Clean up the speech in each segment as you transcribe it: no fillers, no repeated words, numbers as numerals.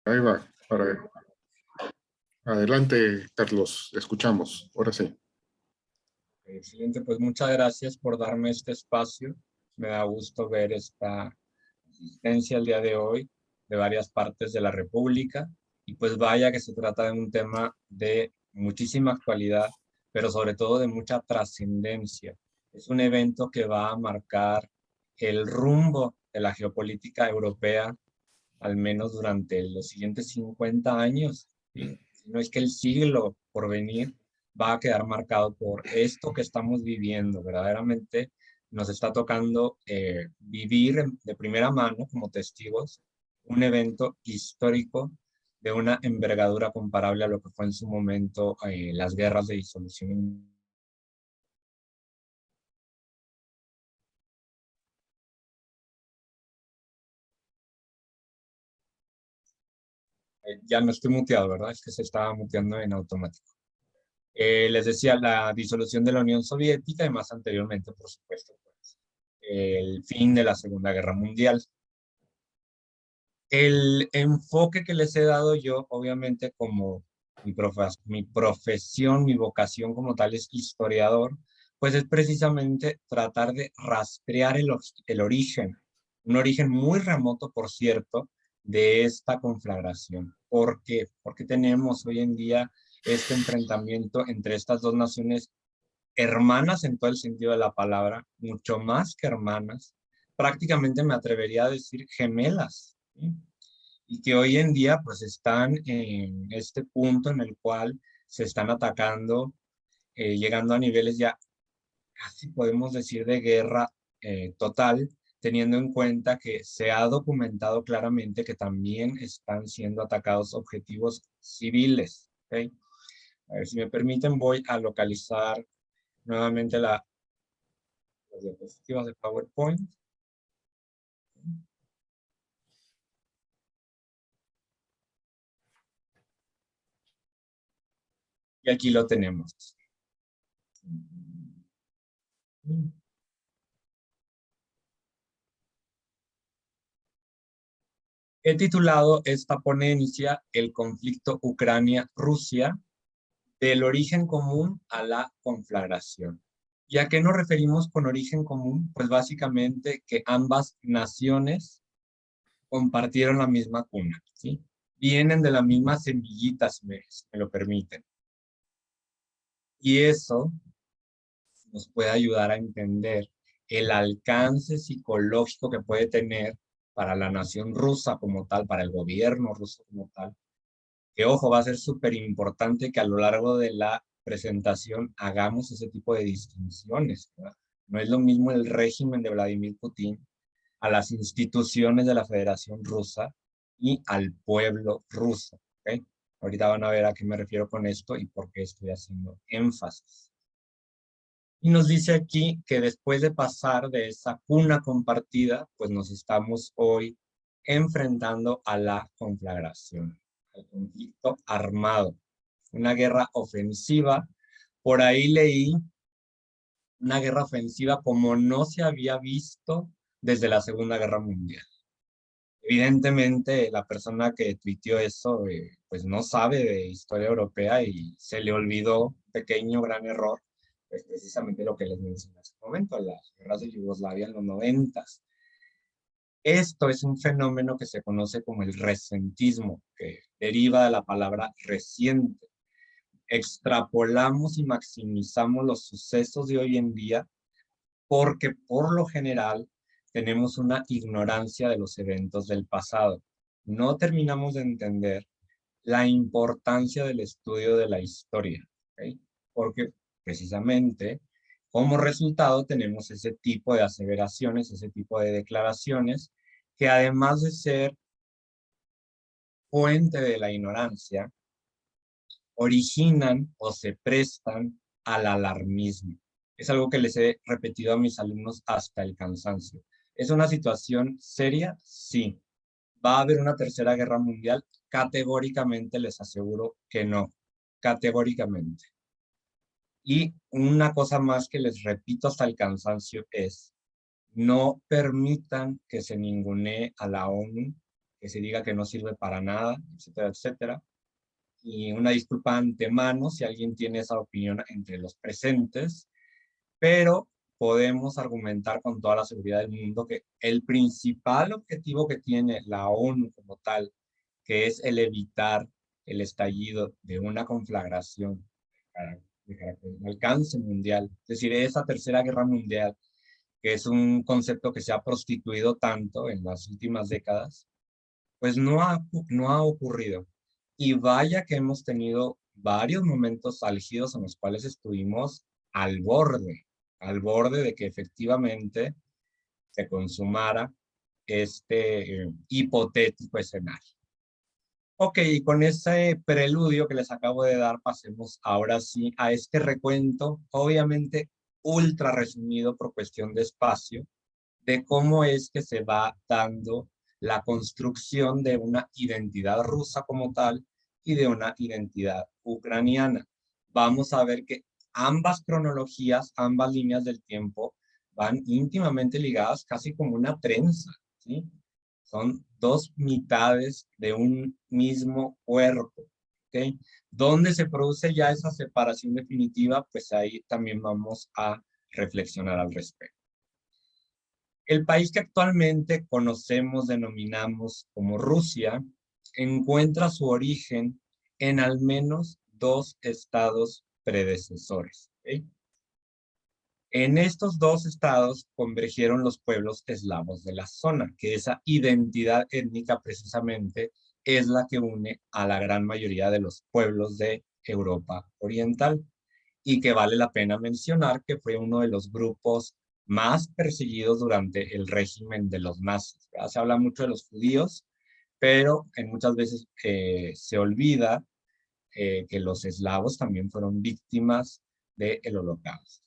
Ahí va. Adelante, Carlos. Escuchamos. Ahora sí. Excelente, pues muchas gracias por darme este espacio. Me da gusto ver esta asistencia el día de hoy de varias partes de la República. Y pues vaya que se trata de un tema de muchísima actualidad, pero sobre todo de mucha trascendencia. Es un evento que va a marcar el rumbo de la geopolítica europea, al menos durante los siguientes 50 años, ¿sí? Si no es que el siglo por venir va a quedar marcado por esto que estamos viviendo. Verdaderamente nos está tocando vivir de primera mano como testigos un evento histórico de una envergadura comparable a lo que fue en su momento las guerras de disolución. Ya no estoy muteado, ¿verdad? Es que se estaba muteando en automático. Les decía, la disolución de la Unión Soviética y más anteriormente, por supuesto, pues, el fin de la Segunda Guerra Mundial. El enfoque que les he dado yo, obviamente, como mi profesión, mi vocación como tal es historiador, pues es precisamente tratar de rastrear el origen, un origen muy remoto, por cierto, de esta conflagración. ¿Por qué? Porque tenemos hoy en día este enfrentamiento entre estas dos naciones hermanas en todo el sentido de la palabra, mucho más que hermanas, prácticamente me atrevería a decir gemelas, ¿sí? Y que hoy en día pues están en este punto en el cual se están atacando, llegando a niveles ya casi podemos decir de guerra total, teniendo en cuenta que se ha documentado claramente que también están siendo atacados objetivos civiles. ¿Ok? A ver si me permiten, voy a localizar nuevamente las diapositivas de PowerPoint. Y aquí lo tenemos. He titulado esta ponencia El conflicto Ucrania-Rusia, del origen común a la conflagración. ¿Y a qué nos referimos con origen común? Pues básicamente que ambas naciones compartieron la misma cuna, ¿sí? Vienen de la misma semillita, si me lo permiten. Y eso nos puede ayudar a entender el alcance psicológico que puede tener para la nación rusa como tal, para el gobierno ruso como tal, que ojo, va a ser súper importante que a lo largo de la presentación hagamos ese tipo de distinciones, ¿verdad? No es lo mismo el régimen de Vladimir Putin a las instituciones de la Federación Rusa y al pueblo ruso, ¿ok? Ahorita van a ver a qué me refiero con esto y por qué estoy haciendo énfasis. Y nos dice aquí que después de pasar de esa cuna compartida, pues nos estamos hoy enfrentando a la conflagración, al conflicto armado, una guerra ofensiva. Por ahí leí una guerra ofensiva como no se había visto desde la Segunda Guerra Mundial. Evidentemente, la persona que tuiteó eso, pues no sabe de historia europea y se le olvidó, pequeño, gran error, pues precisamente lo que les mencioné hace un momento, las guerras de Yugoslavia en los 90. Esto es un fenómeno que se conoce como el recentismo, que deriva de la palabra reciente. Extrapolamos y maximizamos los sucesos de hoy en día porque por lo general tenemos una ignorancia de los eventos del pasado. No terminamos de entender la importancia del estudio de la historia, ¿ok? Porque precisamente como resultado tenemos ese tipo de aseveraciones, ese tipo de declaraciones que además de ser fuente de la ignorancia, originan o se prestan al alarmismo. Es algo que les he repetido a mis alumnos hasta el cansancio. ¿Es una situación seria? Sí. ¿Va a haber una tercera guerra mundial? Categóricamente les aseguro que no. Categóricamente. Y una cosa más que les repito hasta el cansancio es, no permitan que se ningunee a la ONU, que se diga que no sirve para nada, etcétera, etcétera. Y una disculpa antemano si alguien tiene esa opinión entre los presentes, pero podemos argumentar con toda la seguridad del mundo que el principal objetivo que tiene la ONU como tal, que es el evitar el estallido de una conflagración de alcance mundial, es decir, esa tercera guerra mundial, que es un concepto que se ha prostituido tanto en las últimas décadas, pues no ha ocurrido. Y vaya que hemos tenido varios momentos álgidos en los cuales estuvimos al borde de que efectivamente se consumara este hipotético escenario. Ok, y con ese preludio que les acabo de dar, pasemos ahora sí a este recuento, obviamente ultra resumido por cuestión de espacio, de cómo es que se va dando la construcción de una identidad rusa como tal y de una identidad ucraniana. Vamos a ver que ambas cronologías, ambas líneas del tiempo van íntimamente ligadas casi como una trenza, ¿sí? Son dos mitades de un mismo cuerpo, ¿ok? ¿Dónde se produce ya esa separación definitiva? Pues ahí también vamos a reflexionar al respecto. El país que actualmente conocemos, denominamos como Rusia, encuentra su origen en al menos dos estados predecesores, ¿ok? En estos dos estados convergieron los pueblos eslavos de la zona, que esa identidad étnica precisamente es la que une a la gran mayoría de los pueblos de Europa Oriental y que vale la pena mencionar que fue uno de los grupos más perseguidos durante el régimen de los nazis. ¿Verdad? Se habla mucho de los judíos, pero muchas veces se olvida que los eslavos también fueron víctimas del Holocausto.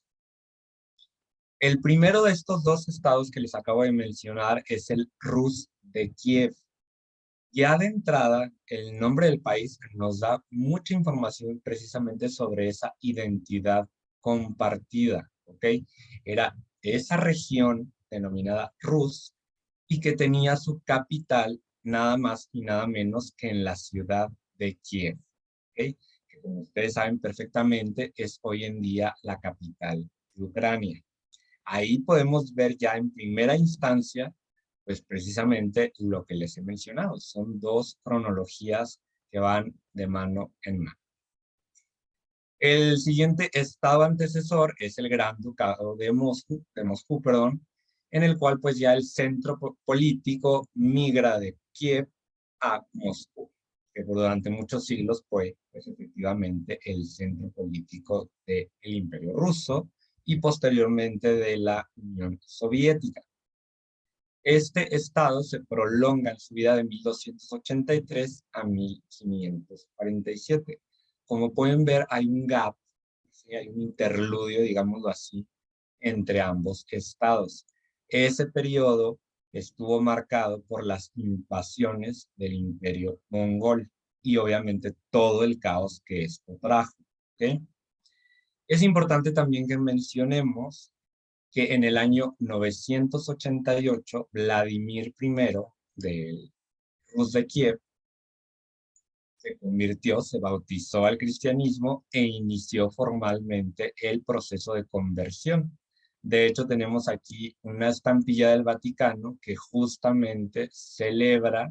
El primero de estos dos estados que les acabo de mencionar es el Rus de Kiev. Ya de entrada, el nombre del país nos da mucha información precisamente sobre esa identidad compartida, ¿ok? Era esa región denominada Rus y que tenía su capital nada más y nada menos que en la ciudad de Kiev, ¿ok? Que como ustedes saben perfectamente es hoy en día la capital de Ucrania. Ahí podemos ver ya en primera instancia, pues precisamente lo que les he mencionado. Son dos cronologías que van de mano en mano. El siguiente estado antecesor es el Gran Ducado de Moscú, perdón, en el cual pues ya el centro político migra de Kiev a Moscú, que durante muchos siglos fue pues, efectivamente el centro político del Imperio Ruso y posteriormente de la Unión Soviética. Este estado se prolonga en su vida de 1283 a 1547. Como pueden ver, hay un gap, ¿sí? Hay un interludio, digámoslo así, entre ambos estados. Ese periodo estuvo marcado por las invasiones del Imperio Mongol y obviamente todo el caos que esto trajo, ¿ok? Es importante también que mencionemos que en el año 988, Vladimir I del Rus de Kiev se bautizó al cristianismo e inició formalmente el proceso de conversión. De hecho, tenemos aquí una estampilla del Vaticano que justamente celebra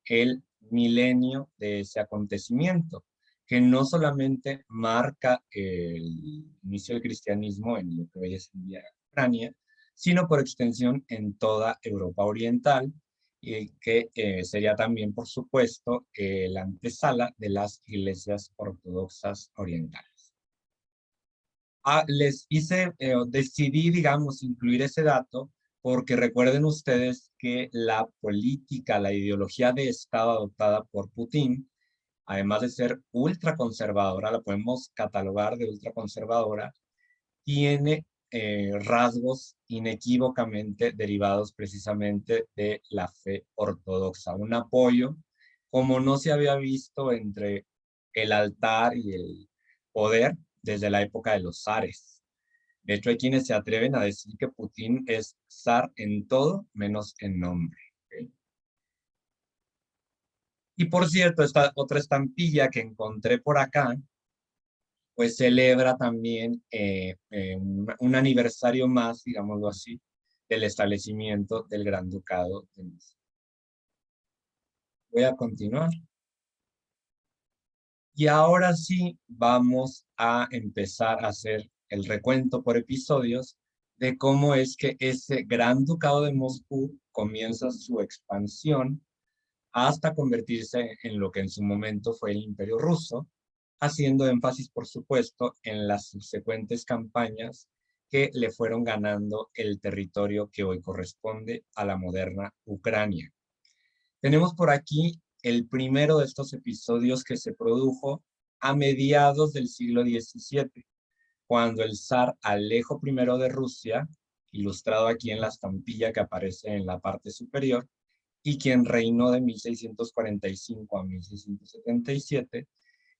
el milenio de ese acontecimiento, que no solamente marca el inicio del cristianismo en lo que hoy es en día Ucrania, sino por extensión en toda Europa Oriental, y que sería también, por supuesto, la antesala de las iglesias ortodoxas orientales. Decidí, digamos, incluir ese dato porque recuerden ustedes que la política, la ideología de Estado adoptada por Putin, además de ser ultraconservadora, la podemos catalogar de ultraconservadora, tiene rasgos inequívocamente derivados precisamente de la fe ortodoxa. Un apoyo como no se había visto entre el altar y el poder desde la época de los zares. De hecho, hay quienes se atreven a decir que Putin es zar en todo menos en nombre. ¿Okay? Y por cierto, esta otra estampilla que encontré por acá, pues celebra también un aniversario más, digámoslo así, del establecimiento del Gran Ducado de Moscú. Voy a continuar. Y ahora sí vamos a empezar a hacer el recuento por episodios de cómo es que ese Gran Ducado de Moscú comienza su expansión hasta convertirse en lo que en su momento fue el Imperio Ruso, haciendo énfasis, por supuesto, en las subsecuentes campañas que le fueron ganando el territorio que hoy corresponde a la moderna Ucrania. Tenemos por aquí el primero de estos episodios que se produjo a mediados del siglo XVII, cuando el zar Alejo I de Rusia, ilustrado aquí en la estampilla que aparece en la parte superior, y quien reinó de 1645 a 1677,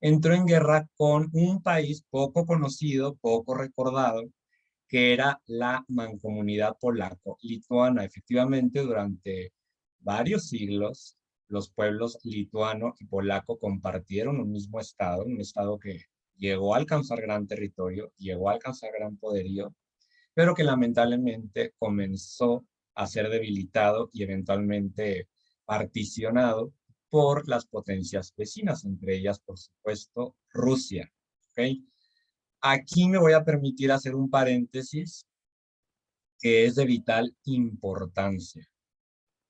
entró en guerra con un país poco conocido, poco recordado, que era la mancomunidad polaco-lituana. Efectivamente, durante varios siglos, los pueblos lituano y polaco compartieron un mismo estado, un estado que llegó a alcanzar gran territorio, llegó a alcanzar gran poderío, pero que lamentablemente comenzó a ser debilitado y eventualmente particionado por las potencias vecinas, entre ellas, por supuesto, Rusia. ¿Okay? Aquí me voy a permitir hacer un paréntesis que es de vital importancia.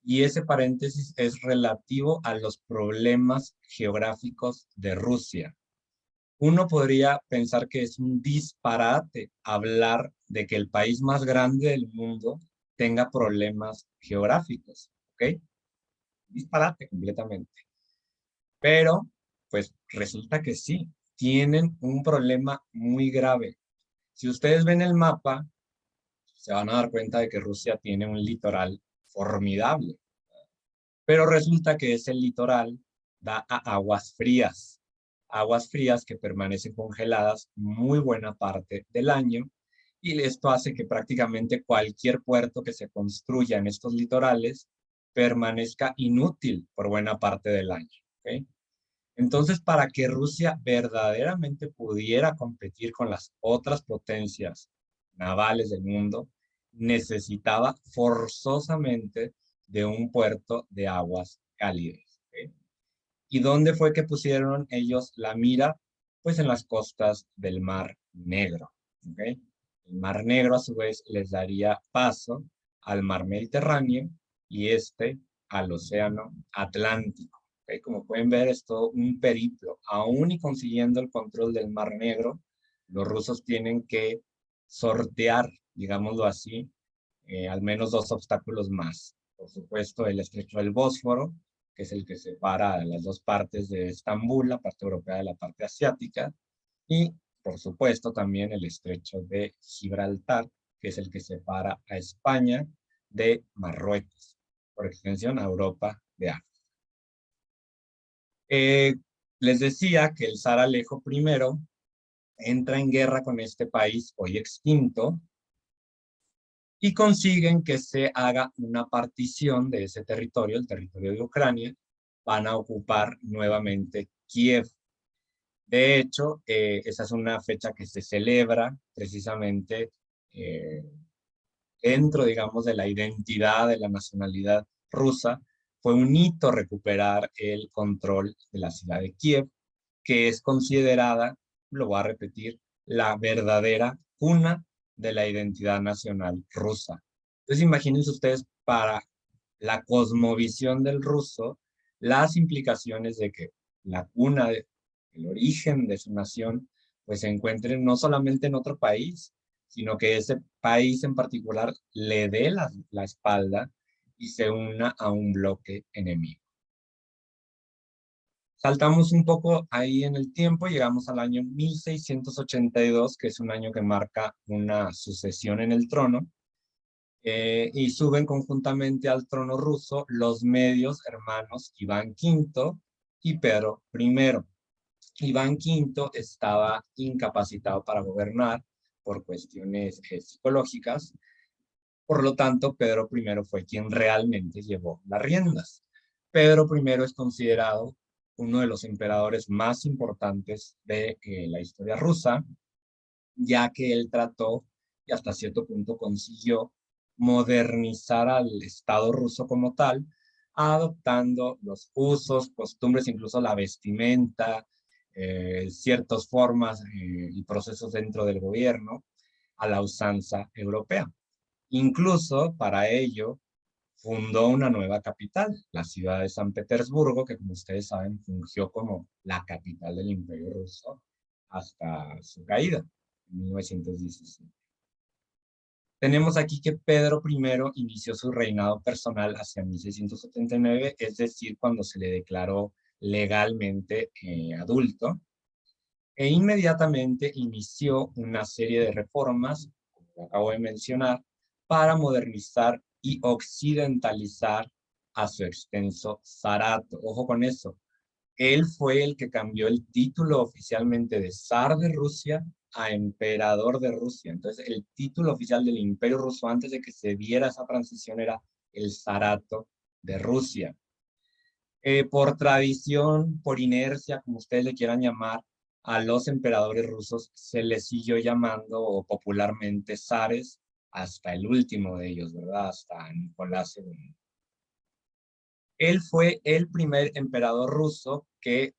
Y ese paréntesis es relativo a los problemas geográficos de Rusia. Uno podría pensar que es un disparate hablar de que el país más grande del mundo tenga problemas geográficos, ¿ok? Disparate completamente. Pero, pues resulta que sí, tienen un problema muy grave. Si ustedes ven el mapa, se van a dar cuenta de que Rusia tiene un litoral formidable, pero resulta que ese litoral da a aguas frías que permanecen congeladas muy buena parte del año, y esto hace que prácticamente cualquier puerto que se construya en estos litorales permanezca inútil por buena parte del año. ¿Okay? Entonces, para que Rusia verdaderamente pudiera competir con las otras potencias navales del mundo, necesitaba forzosamente de un puerto de aguas cálidas. ¿Okay? ¿Y dónde fue que pusieron ellos la mira? Pues en las costas del Mar Negro. ¿Okay? El Mar Negro, a su vez, les daría paso al Mar Mediterráneo y al Océano Atlántico. ¿Okay? Como pueden ver, es todo un periplo. Aún y consiguiendo el control del Mar Negro, los rusos tienen que sortear, digámoslo así, al menos dos obstáculos más. Por supuesto, el estrecho del Bósforo, que es el que separa las dos partes de Estambul, la parte europea de la parte asiática, y por supuesto también el estrecho de Gibraltar, que es el que separa a España de Marruecos, por extensión a Europa de África. Les decía que el zar Alejo I entra en guerra con este país hoy extinto, y consiguen que se haga una partición de ese territorio, el territorio de Ucrania. Van a ocupar nuevamente Kiev. De hecho, esa es una fecha que se celebra precisamente eh, dentro, digamos, de la identidad de la nacionalidad rusa. Fue un hito recuperar el control de la ciudad de Kiev, que es considerada, lo voy a repetir, la verdadera cuna de la identidad nacional rusa. Entonces imagínense ustedes, para la cosmovisión del ruso, las implicaciones de que la cuna, el origen de su nación, pues se encuentre no solamente en otro país, sino que ese país en particular le dé la espalda y se una a un bloque enemigo. Saltamos un poco ahí en el tiempo, llegamos al año 1682, que es un año que marca una sucesión en el trono, y suben conjuntamente al trono ruso los medios hermanos Iván V y Pedro I. Iván V estaba incapacitado para gobernar por cuestiones psicológicas, por lo tanto Pedro I fue quien realmente llevó las riendas. Pedro I es considerado uno de los emperadores más importantes de la historia rusa, ya que él trató y hasta cierto punto consiguió modernizar al Estado ruso como tal, adoptando los usos, costumbres, incluso la vestimenta, ciertas formas y procesos dentro del gobierno a la usanza europea. Incluso para ello fundó una nueva capital, la ciudad de San Petersburgo, que como ustedes saben fungió como la capital del Imperio Ruso hasta su caída en 1917. Tenemos aquí que Pedro I inició su reinado personal hacia 1679, es decir, cuando se le declaró legalmente adulto, e inmediatamente inició una serie de reformas, como acabo de mencionar, para modernizar y occidentalizar a su extenso zarato. Ojo con eso. Él fue el que cambió el título oficialmente de zar de Rusia a emperador de Rusia. Entonces, el título oficial del Imperio Ruso antes de que se diera esa transición era el zarato de Rusia. Por tradición, por inercia, como ustedes le quieran llamar, a los emperadores rusos se les siguió llamando popularmente zares hasta el último de ellos, ¿verdad? Hasta Nicolás II. Él fue el primer emperador ruso que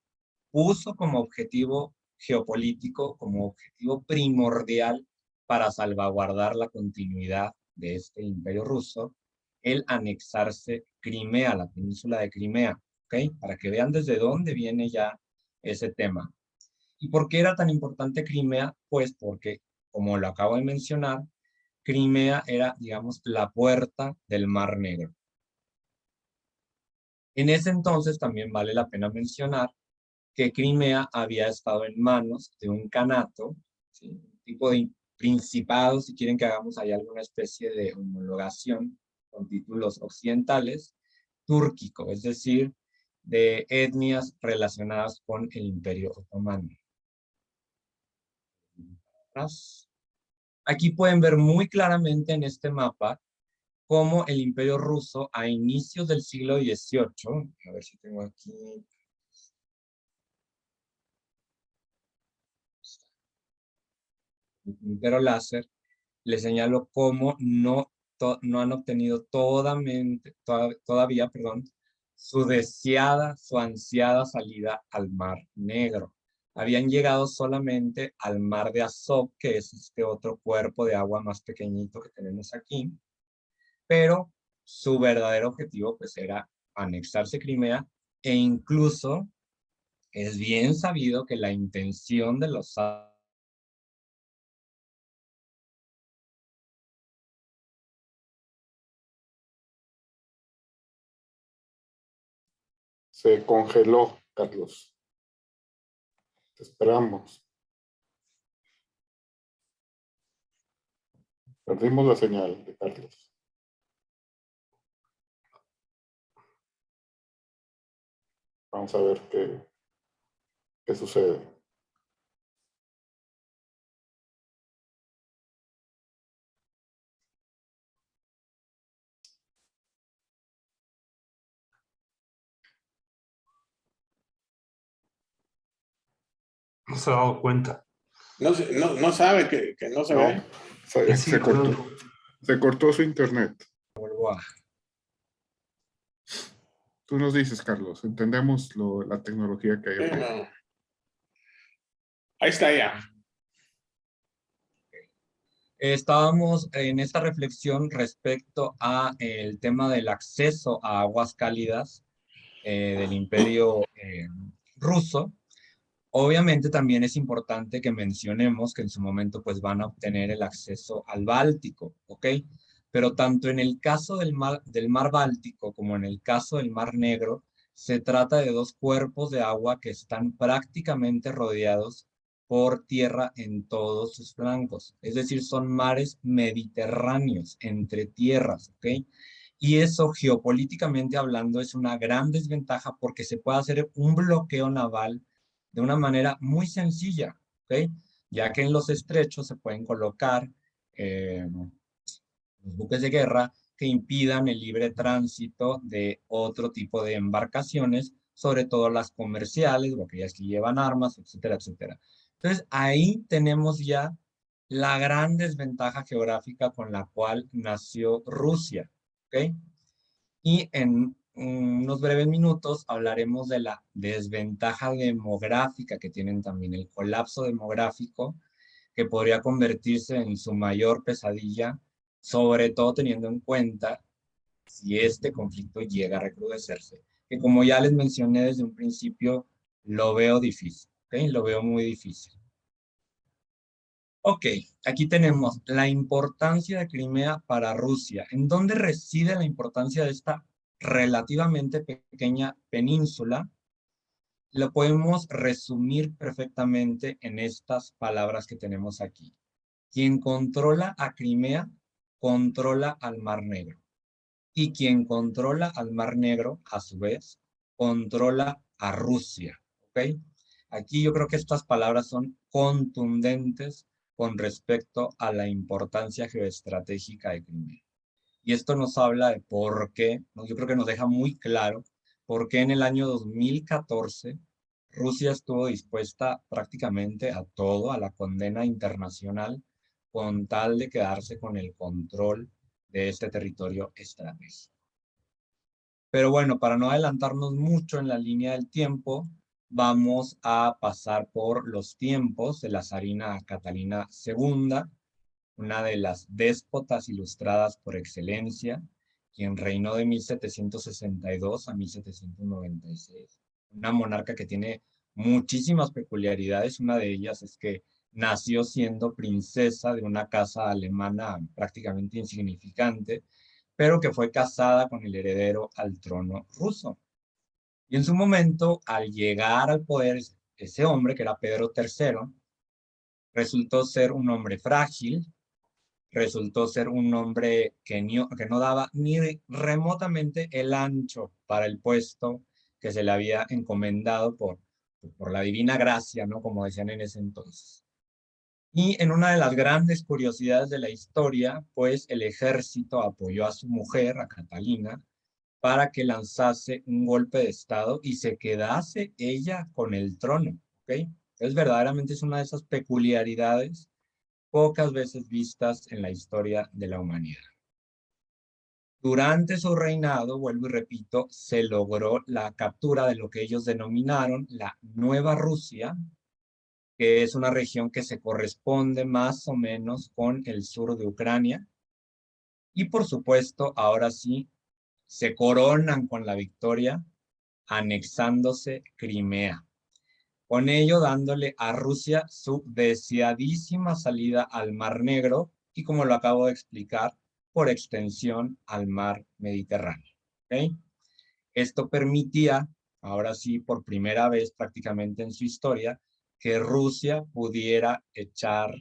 puso como objetivo geopolítico, como objetivo primordial para salvaguardar la continuidad de este imperio ruso, el anexarse Crimea, la península de Crimea, ¿ok? Para que vean desde dónde viene ya ese tema. ¿Y por qué era tan importante Crimea? Pues porque, como lo acabo de mencionar, Crimea era, digamos, la puerta del Mar Negro. En ese entonces también vale la pena mencionar que Crimea había estado en manos de un kanato, ¿sí? Un tipo de principado, si quieren que hagamos ahí alguna especie de homologación con títulos occidentales, túrquico, es decir, de etnias relacionadas con el Imperio Otomano. Aquí pueden ver muy claramente en este mapa cómo el Imperio Ruso a inicios del siglo XVIII, a ver si tengo aquí, el puntero láser, le señalo cómo no han obtenido todavía, su ansiada salida al Mar Negro. Habían llegado solamente al Mar de Azov, que es este otro cuerpo de agua más pequeñito que tenemos aquí, pero su verdadero objetivo pues era anexarse Crimea, e incluso es bien sabido que la intención de los Se congeló, Carlos. Te esperamos. Perdimos la señal de Carlos. Vamos a ver qué sucede. No se ha dado cuenta. No sabe que no se No, ve. se cortó. Se cortó su internet. Tú nos dices, Carlos, entendemos la tecnología que hay Sí, ahorita. no. Ahí está ya. Estábamos en esta reflexión respecto a el tema del acceso a aguas cálidas del Imperio Ruso. Obviamente también es importante que mencionemos que en su momento pues van a obtener el acceso al Báltico, ¿ok? Pero tanto en el caso del mar Báltico como en el caso del Mar Negro, se trata de dos cuerpos de agua que están prácticamente rodeados por tierra en todos sus flancos. Es decir, son mares mediterráneos entre tierras, ¿ok? Y eso geopolíticamente hablando es una gran desventaja porque se puede hacer un bloqueo naval de una manera muy sencilla, ¿ok? Ya que en los estrechos se pueden colocar los buques de guerra que impidan el libre tránsito de otro tipo de embarcaciones sobre todo las comerciales o aquellas que llevan armas, etcétera, etcétera. Entonces, ahí tenemos ya la gran desventaja geográfica con la cual nació Rusia, ¿ok? Y en unos breves minutos hablaremos de la desventaja demográfica que tienen también, el colapso demográfico, que podría convertirse en su mayor pesadilla, sobre todo teniendo en cuenta si este conflicto llega a recrudecerse, que como ya les mencioné desde un principio, lo veo difícil, ¿ok? Lo veo muy difícil. Ok, aquí tenemos la importancia de Crimea para Rusia. ¿En dónde reside la importancia de esta relativamente pequeña península? Lo podemos resumir perfectamente en estas palabras que tenemos aquí. Quien controla a Crimea, controla al Mar Negro. Y quien controla al Mar Negro, a su vez, controla a Rusia. ¿Ok? Aquí yo creo que estas palabras son contundentes con respecto a la importancia geoestratégica de Crimea. Y esto nos habla de por qué, ¿no? Yo creo que nos deja muy claro por qué en el año 2014 Rusia estuvo dispuesta prácticamente a todo, a la condena internacional, con tal de quedarse con el control de este territorio estratégico. Pero bueno, para no adelantarnos mucho en la línea del tiempo, vamos a pasar por los tiempos de la zarina Catalina II, una de las déspotas ilustradas por excelencia, quien reinó de 1762 a 1796. Una monarca que tiene muchísimas peculiaridades. Una de ellas es que nació siendo princesa de una casa alemana prácticamente insignificante, pero que fue casada con el heredero al trono ruso. Y en su momento, al llegar al poder, ese hombre, que era Pedro III, resultó ser un hombre frágil, resultó ser un hombre que no daba ni remotamente el ancho para el puesto que se le había encomendado por la divina gracia, ¿no? Como decían en ese entonces. Y en una de las grandes curiosidades de la historia, pues el ejército apoyó a su mujer, a Catalina, para que lanzase un golpe de estado y se quedase ella con el trono, ¿ok? Entonces verdaderamente es una de esas peculiaridades pocas veces vistas en la historia de la humanidad. Durante su reinado, vuelvo y repito, se logró la captura de lo que ellos denominaron la Nueva Rusia, que es una región que se corresponde más o menos con el sur de Ucrania. Y por supuesto, ahora sí, se coronan con la victoria, anexándose Crimea. Con ello dándole a Rusia su deseadísima salida al Mar Negro y, como lo acabo de explicar, por extensión al Mar Mediterráneo. ¿Okay? Esto permitía, ahora sí, por primera vez prácticamente en su historia, que Rusia pudiera echar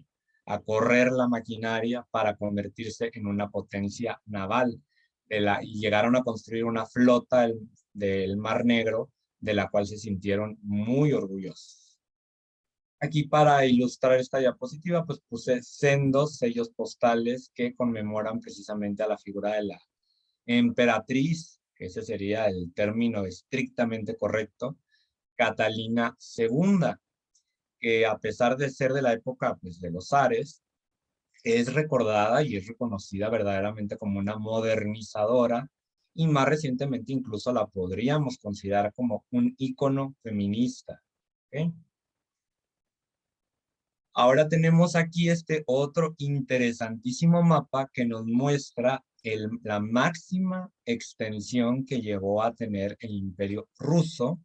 a correr la maquinaria para convertirse en una potencia naval y llegaron a construir una flota del Mar Negro de la cual se sintieron muy orgullosos. Aquí para ilustrar esta diapositiva, pues puse sendos sellos postales que conmemoran precisamente a la figura de la emperatriz, que ese sería el término estrictamente correcto, Catalina II, que a pesar de ser de la época pues, de los zares, es recordada y es reconocida verdaderamente como una modernizadora y más recientemente incluso la podríamos considerar como un ícono feminista. ¿Okay? Ahora tenemos aquí este otro interesantísimo mapa que nos muestra la máxima extensión que llegó a tener el Imperio Ruso.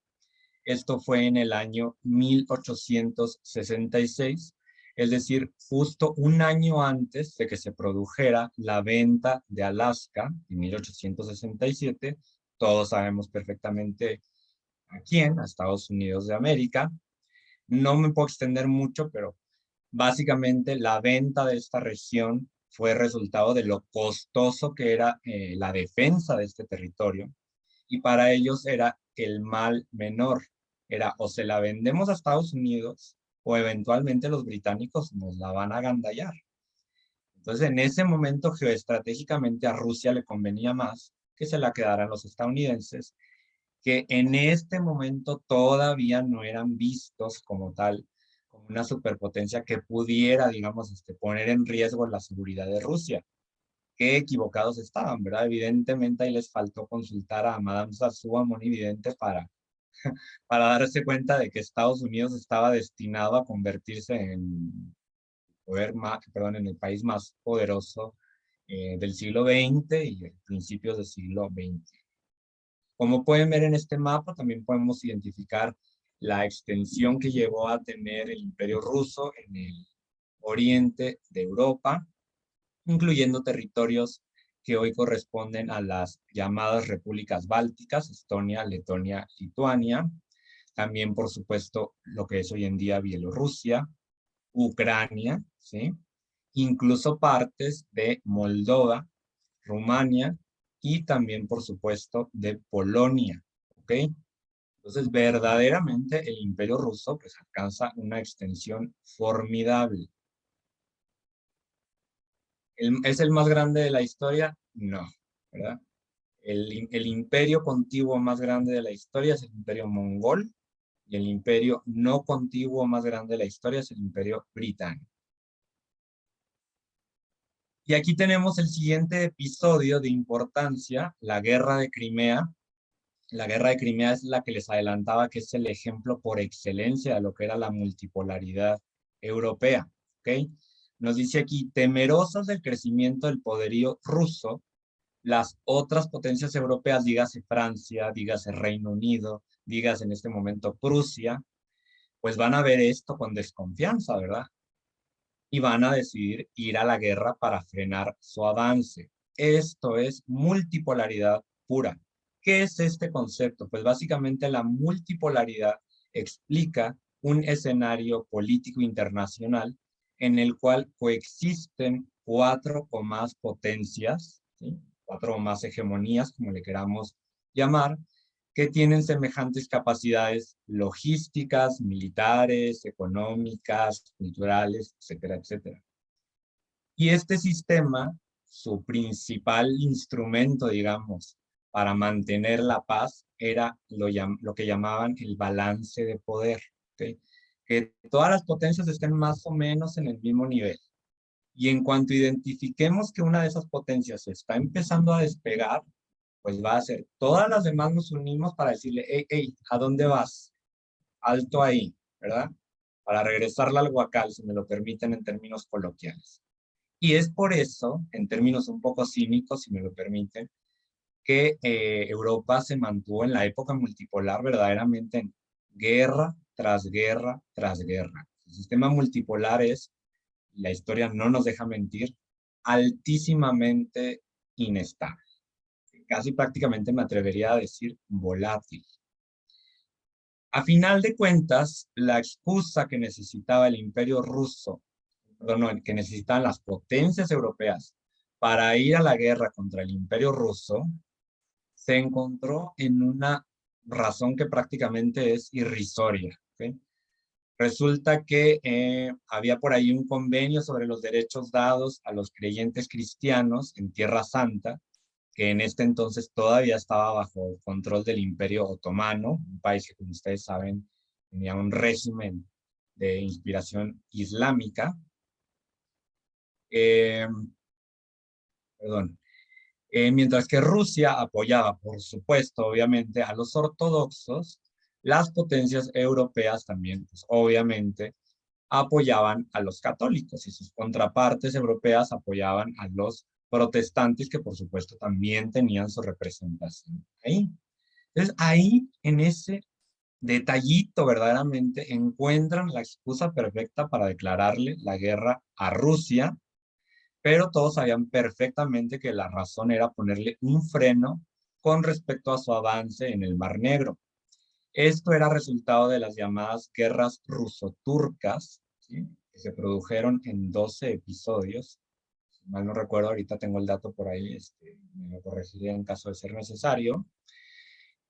Esto fue en el año 1866, es decir, justo un año antes de que se produjera la venta de Alaska en 1867. Todos sabemos perfectamente a quién, a Estados Unidos de América. No me puedo extender mucho, pero básicamente la venta de esta región fue resultado de lo costoso que era la defensa de este territorio, y para ellos era el mal menor. Era o se la vendemos a Estados Unidos o eventualmente los británicos nos la van a agandallar. Entonces en ese momento geoestratégicamente a Rusia le convenía más que se la quedaran los estadounidenses, que en este momento todavía no eran vistos como tal, como una superpotencia que pudiera, digamos, poner en riesgo la seguridad de Rusia. Qué equivocados estaban, ¿verdad? Evidentemente ahí les faltó consultar a Madame Sassou, a Monividente, para darse cuenta de que Estados Unidos estaba destinado a convertirse en en el país más poderoso del siglo XX y principios del siglo XX. Como pueden ver en este mapa, también podemos identificar la extensión que llegó a tener el Imperio Ruso en el oriente de Europa, incluyendo territorios que hoy corresponden a las llamadas repúblicas bálticas, Estonia, Letonia, Lituania. También, por supuesto, lo que es hoy en día Bielorrusia, Ucrania, ¿sí? Incluso partes de Moldova, Rumania y también, por supuesto, de Polonia, ¿ok? Entonces, verdaderamente el Imperio Ruso pues alcanza una extensión formidable. ¿Es el más grande de la historia? No, ¿verdad? El imperio contiguo más grande de la historia es el Imperio Mongol y el imperio no contiguo más grande de la historia es el Imperio Británico. Y aquí tenemos el siguiente episodio de importancia, la Guerra de Crimea. La Guerra de Crimea es la que les adelantaba que es el ejemplo por excelencia de lo que era la multipolaridad europea, ¿ok? Nos dice aquí, temerosos del crecimiento del poderío ruso, las otras potencias europeas, dígase Francia, dígase Reino Unido, dígase en este momento Prusia, pues van a ver esto con desconfianza, ¿verdad? Y van a decidir ir a la guerra para frenar su avance. Esto es multipolaridad pura. ¿Qué es este concepto? Pues básicamente la multipolaridad explica un escenario político internacional en el cual coexisten 4 o más potencias, ¿sí? 4 o más hegemonías, como le queramos llamar, que tienen semejantes capacidades logísticas, militares, económicas, culturales, etcétera, etcétera. Y este sistema, su principal instrumento, digamos, para mantener la paz, era lo que llamaban el balance de poder, ¿okay? Que todas las potencias estén más o menos en el mismo nivel. Y en cuanto identifiquemos que una de esas potencias está empezando a despegar, pues va a ser, todas las demás nos unimos para decirle, hey, hey, ¿a dónde vas? Alto ahí, ¿verdad? Para regresarla al huacal, si me lo permiten en términos coloquiales. Y es por eso, en términos un poco cínicos, si me lo permiten, que Europa se mantuvo en la época multipolar verdaderamente en guerra tras guerra tras guerra. El sistema multipolar es, la historia no nos deja mentir, altísimamente inestable. Casi prácticamente me atrevería a decir volátil. A final de cuentas, la excusa que necesitaba el Imperio Ruso, perdón, que necesitaban las potencias europeas para ir a la guerra contra el Imperio Ruso, se encontró en una razón que prácticamente es irrisoria, ¿okay? Resulta que había por ahí un convenio sobre los derechos dados a los creyentes cristianos en Tierra Santa, que en este entonces todavía estaba bajo control del Imperio Otomano, un país que, como ustedes saben, tenía un régimen de inspiración islámica. Mientras que Rusia apoyaba, por supuesto, obviamente, a los ortodoxos, las potencias europeas también, pues, obviamente, apoyaban a los católicos y sus contrapartes europeas apoyaban a los protestantes que por supuesto también tenían su representación ahí. Entonces ahí en ese detallito verdaderamente encuentran la excusa perfecta para declararle la guerra a Rusia, pero todos sabían perfectamente que la razón era ponerle un freno con respecto a su avance en el Mar Negro. Esto era resultado de las llamadas guerras ruso-turcas, ¿sí? Que se produjeron en 12 episodios. Si mal no recuerdo, ahorita tengo el dato por ahí, me lo corregiré en caso de ser necesario,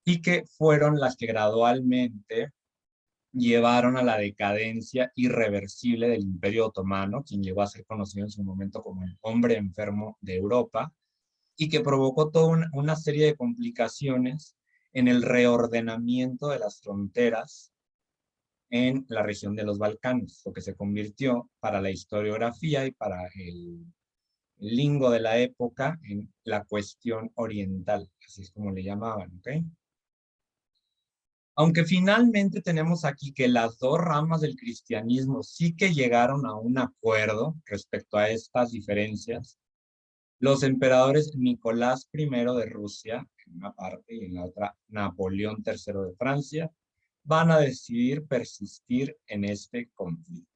y que fueron las que gradualmente llevaron a la decadencia irreversible del Imperio Otomano, quien llegó a ser conocido en su momento como el hombre enfermo de Europa, y que provocó toda una serie de complicaciones en el reordenamiento de las fronteras en la región de los Balcanes, lo que se convirtió para la historiografía y para el lingo de la época en la cuestión oriental, así es como le llamaban, ¿ok? Aunque finalmente tenemos aquí que las dos ramas del cristianismo sí que llegaron a un acuerdo respecto a estas diferencias, los emperadores Nicolás I de Rusia, en una parte, y en la otra Napoleón III de Francia, van a decidir persistir en este conflicto.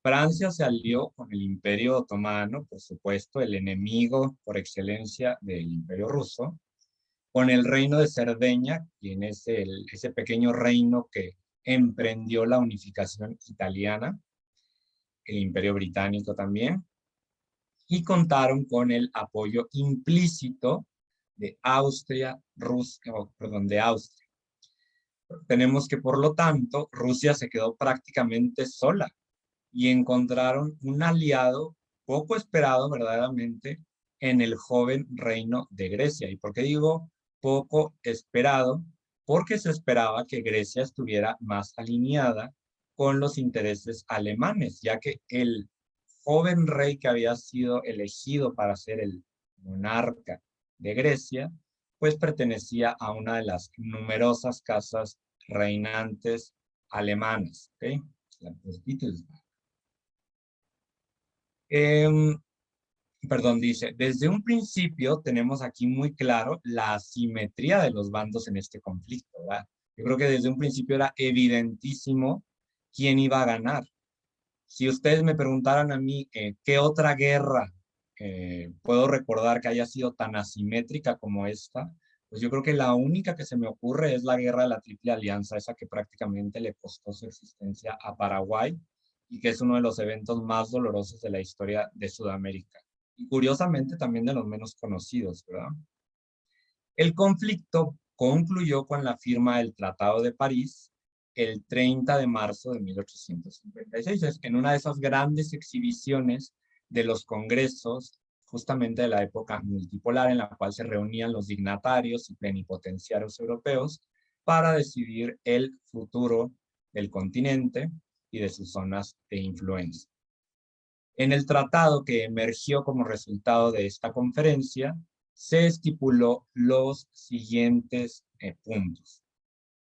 Francia se alió con el Imperio Otomano, por supuesto, el enemigo por excelencia del Imperio Ruso, con el reino de Cerdeña, quien es ese pequeño reino que emprendió la unificación italiana, el Imperio Británico también, y contaron con el apoyo implícito de Austria. Tenemos que, por lo tanto, Rusia se quedó prácticamente sola y encontraron un aliado poco esperado verdaderamente en el joven reino de Grecia. ¿Y por qué digo poco esperado? Porque se esperaba que Grecia estuviera más alineada con los intereses alemanes, ya que el joven rey que había sido elegido para ser el monarca de Grecia, pues pertenecía a una de las numerosas casas reinantes alemanas, ¿ok? La Wittelsbach. Perdón, dice, desde un principio tenemos aquí muy claro la asimetría de los bandos en este conflicto, ¿verdad? Yo creo que desde un principio era evidentísimo quién iba a ganar. Si ustedes me preguntaran a mí qué otra guerra puedo recordar que haya sido tan asimétrica como esta, pues yo creo que la única que se me ocurre es la guerra de la Triple Alianza, esa que prácticamente le costó su existencia a Paraguay y que es uno de los eventos más dolorosos de la historia de Sudamérica. Y curiosamente también de los menos conocidos, ¿verdad? El conflicto concluyó con la firma del Tratado de París el 30 de marzo de 1856, en una de esas grandes exhibiciones de los congresos, justamente de la época multipolar, en la cual se reunían los dignatarios y plenipotenciarios europeos para decidir el futuro del continente y de sus zonas de influencia. En el tratado que emergió como resultado de esta conferencia, se estipuló los siguientes puntos.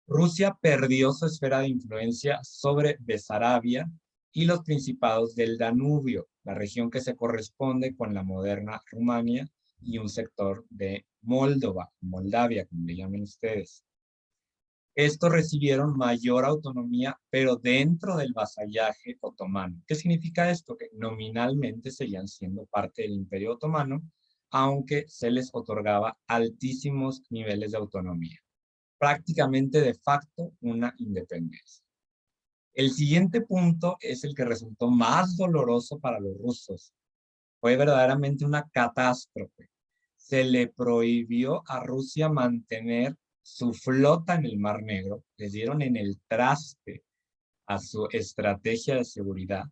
Rusia perdió su esfera de influencia sobre Besarabia y los principados del Danubio, la región que se corresponde con la moderna Rumania y un sector de Moldavia, como le llamen ustedes. Estos recibieron mayor autonomía, pero dentro del vasallaje otomano. ¿Qué significa esto? Que nominalmente seguían siendo parte del Imperio Otomano, aunque se les otorgaba altísimos niveles de autonomía. Prácticamente de facto una independencia. El siguiente punto es el que resultó más doloroso para los rusos. Fue verdaderamente una catástrofe. Se le prohibió a Rusia mantener su flota en el Mar Negro, les dieron en el traste a su estrategia de seguridad.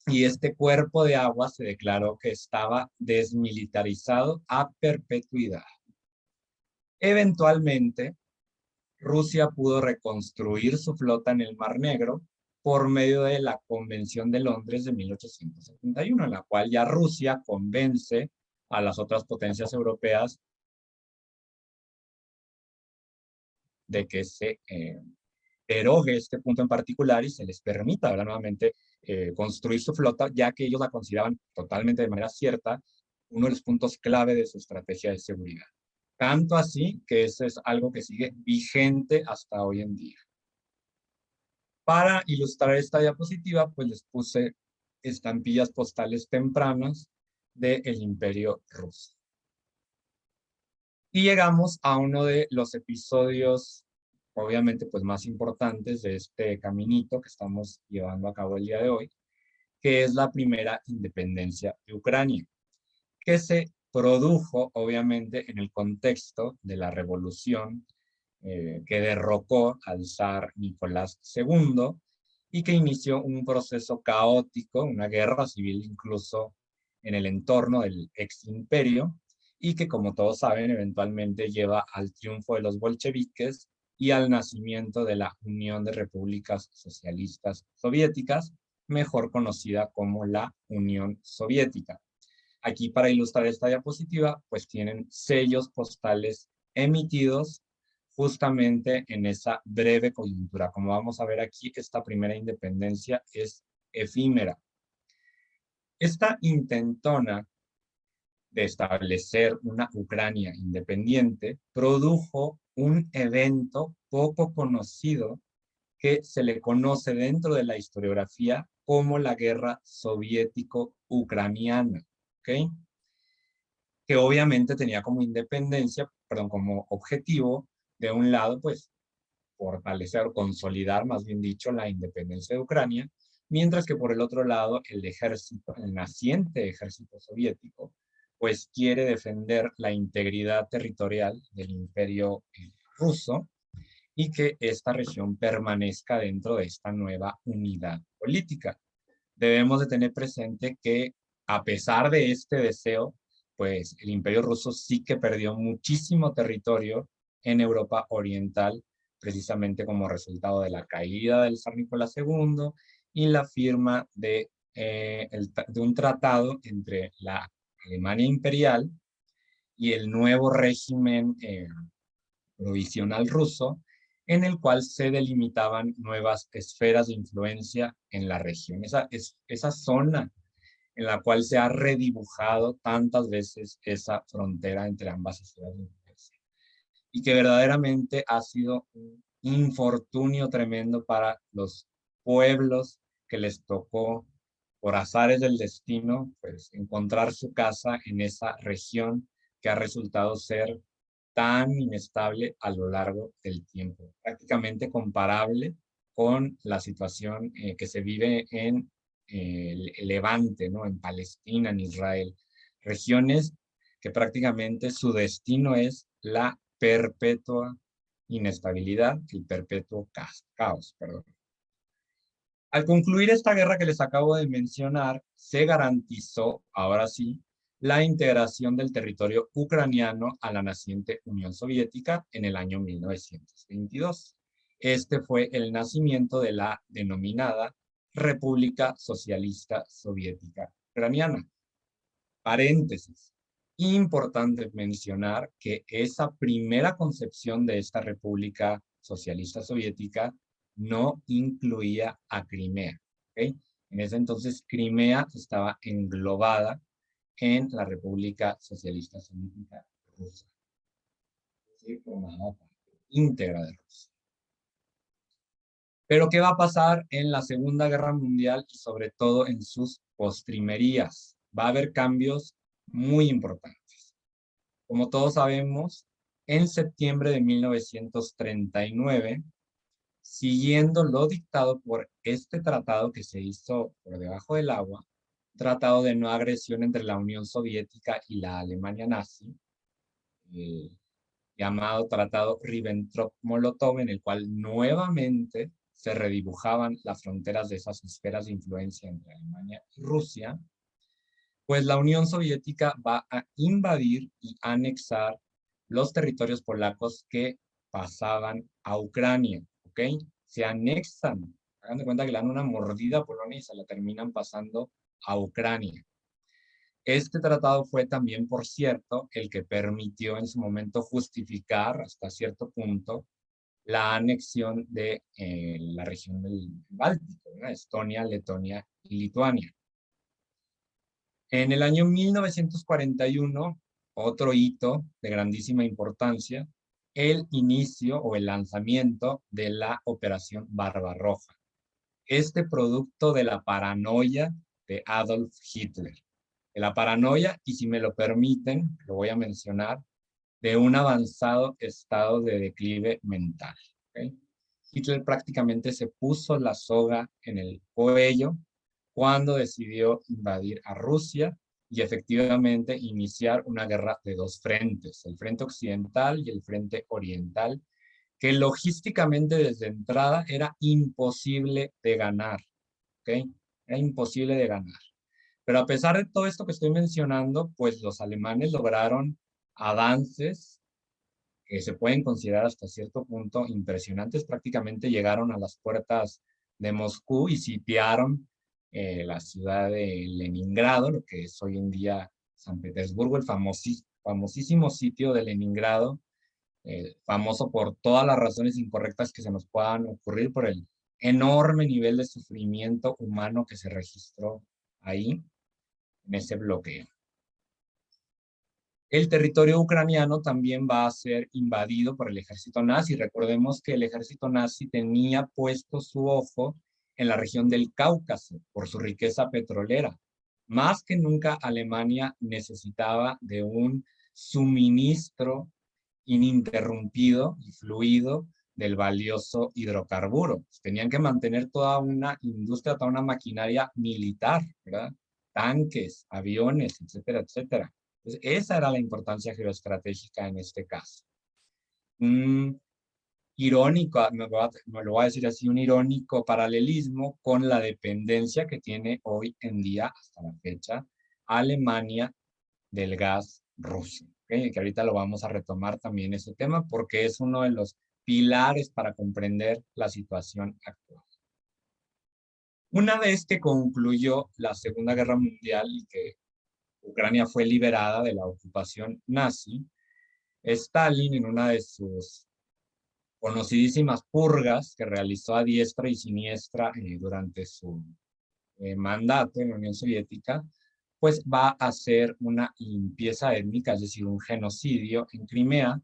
Y este cuerpo de agua se declaró que estaba desmilitarizado a perpetuidad. Eventualmente, Rusia pudo reconstruir su flota en el Mar Negro por medio de la Convención de Londres de 1871, en la cual ya Rusia convence a las otras potencias europeas de que se erogue este punto en particular y se les permita, ¿verdad?, nuevamente construir su flota, ya que ellos la consideraban totalmente de manera cierta uno de los puntos clave de su estrategia de seguridad. Tanto así que eso es algo que sigue vigente hasta hoy en día. Para ilustrar esta diapositiva, pues les puse estampillas postales tempranas del Imperio Ruso. Y llegamos a uno de los episodios, obviamente, pues más importantes de este caminito que estamos llevando a cabo el día de hoy, que es la primera independencia de Ucrania, que se produjo, obviamente, en el contexto de la revolución que derrocó al zar Nicolás II y que inició un proceso caótico, una guerra civil incluso en el entorno del ex imperio, y que, como todos saben, eventualmente lleva al triunfo de los bolcheviques y al nacimiento de la Unión de Repúblicas Socialistas Soviéticas, mejor conocida como la Unión Soviética. Aquí, para ilustrar esta diapositiva, pues tienen sellos postales emitidos justamente en esa breve coyuntura. Como vamos a ver aquí, esta primera independencia es efímera. Esta intentona de establecer una Ucrania independiente produjo un evento poco conocido que se le conoce dentro de la historiografía como la Guerra Soviético-Ucraniana, ¿ok? Que obviamente tenía como como objetivo, de un lado, pues, fortalecer o consolidar, más bien dicho, la independencia de Ucrania, mientras que por el otro lado, el naciente ejército soviético, pues quiere defender la integridad territorial del imperio ruso y que esta región permanezca dentro de esta nueva unidad política. Debemos de tener presente que, a pesar de este deseo, pues el imperio ruso sí que perdió muchísimo territorio en Europa Oriental, precisamente como resultado de la caída del zar Nicolás II y la firma de un tratado entre la Alemania imperial y el nuevo régimen provisional ruso, en el cual se delimitaban nuevas esferas de influencia en la región. Esa zona en la cual se ha redibujado tantas veces esa frontera entre ambas esferas de influencia. Y que verdaderamente ha sido un infortunio tremendo para los pueblos que les tocó, por azares del destino, pues encontrar su casa en esa región que ha resultado ser tan inestable a lo largo del tiempo, prácticamente comparable con la situación que se vive en el Levante, ¿no? En Palestina, en Israel, regiones que prácticamente su destino es la perpetua inestabilidad, el perpetuo caos, perdón. Al concluir esta guerra que les acabo de mencionar, se garantizó, ahora sí, la integración del territorio ucraniano a la naciente Unión Soviética en el año 1922. Este fue el nacimiento de la denominada República Socialista Soviética Ucraniana. Paréntesis. Importante mencionar que esa primera concepción de esta República Socialista Soviética no incluía a Crimea, ¿okay? En ese entonces, Crimea estaba englobada en la República Socialista Soviética Rusa. Se formaba parte íntegra de Rusia. Pero, ¿qué va a pasar en la Segunda Guerra Mundial y sobre todo en sus postrimerías? Va a haber cambios muy importantes. Como todos sabemos, en septiembre de 1939, siguiendo lo dictado por este tratado que se hizo por debajo del agua, tratado de no agresión entre la Unión Soviética y la Alemania nazi, llamado Tratado Ribbentrop-Molotov, en el cual nuevamente se redibujaban las fronteras de esas esferas de influencia entre Alemania y Rusia, pues la Unión Soviética va a invadir y anexar los territorios polacos que pasaban a Ucrania, ¿ok? Se anexan, hagan de cuenta que le dan una mordida a Polonia y se la terminan pasando a Ucrania. Este tratado fue también, por cierto, el que permitió en su momento justificar hasta cierto punto la anexión de la región del Báltico, ¿no? Estonia, Letonia y Lituania. En el año 1941, otro hito de grandísima importancia, el inicio o el lanzamiento de la Operación Barbarroja. Este producto de la paranoia de Adolf Hitler. De la paranoia, y si me lo permiten, lo voy a mencionar, de un avanzado estado de declive mental. ¿Okay? Hitler prácticamente se puso la soga en el cuello cuando decidió invadir a Rusia y efectivamente iniciar una guerra de dos frentes, el frente occidental y el frente oriental, que logísticamente desde entrada era imposible de ganar. ¿Okay? Era imposible de ganar. Pero a pesar de todo esto que estoy mencionando, pues los alemanes lograron avances que se pueden considerar hasta cierto punto impresionantes. Prácticamente llegaron a las puertas de Moscú y sitiaron la ciudad de Leningrado, lo que es hoy en día San Petersburgo, el famosísimo sitio de Leningrado, famoso por todas las razones incorrectas que se nos puedan ocurrir, por el enorme nivel de sufrimiento humano que se registró ahí, en ese bloqueo. El territorio ucraniano también va a ser invadido por el ejército nazi. Recordemos que el ejército nazi tenía puesto su ojo en la región del Cáucaso por su riqueza petrolera. Más que nunca Alemania necesitaba de un suministro ininterrumpido y fluido del valioso hidrocarburo. Tenían que mantener toda una industria, toda una maquinaria militar, ¿verdad? Tanques, aviones, etcétera, etcétera. Entonces, esa era la importancia geoestratégica en este caso. Irónico, me lo voy a decir así, un irónico paralelismo con la dependencia que tiene hoy en día, hasta la fecha, Alemania del gas ruso. ¿Okay? Que ahorita lo vamos a retomar también ese tema porque es uno de los pilares para comprender la situación actual. Una vez que concluyó la Segunda Guerra Mundial y que Ucrania fue liberada de la ocupación nazi, Stalin, en una de sus conocidísimas purgas que realizó a diestra y siniestra durante su mandato en la Unión Soviética, pues va a hacer una limpieza étnica, es decir, un genocidio en Crimea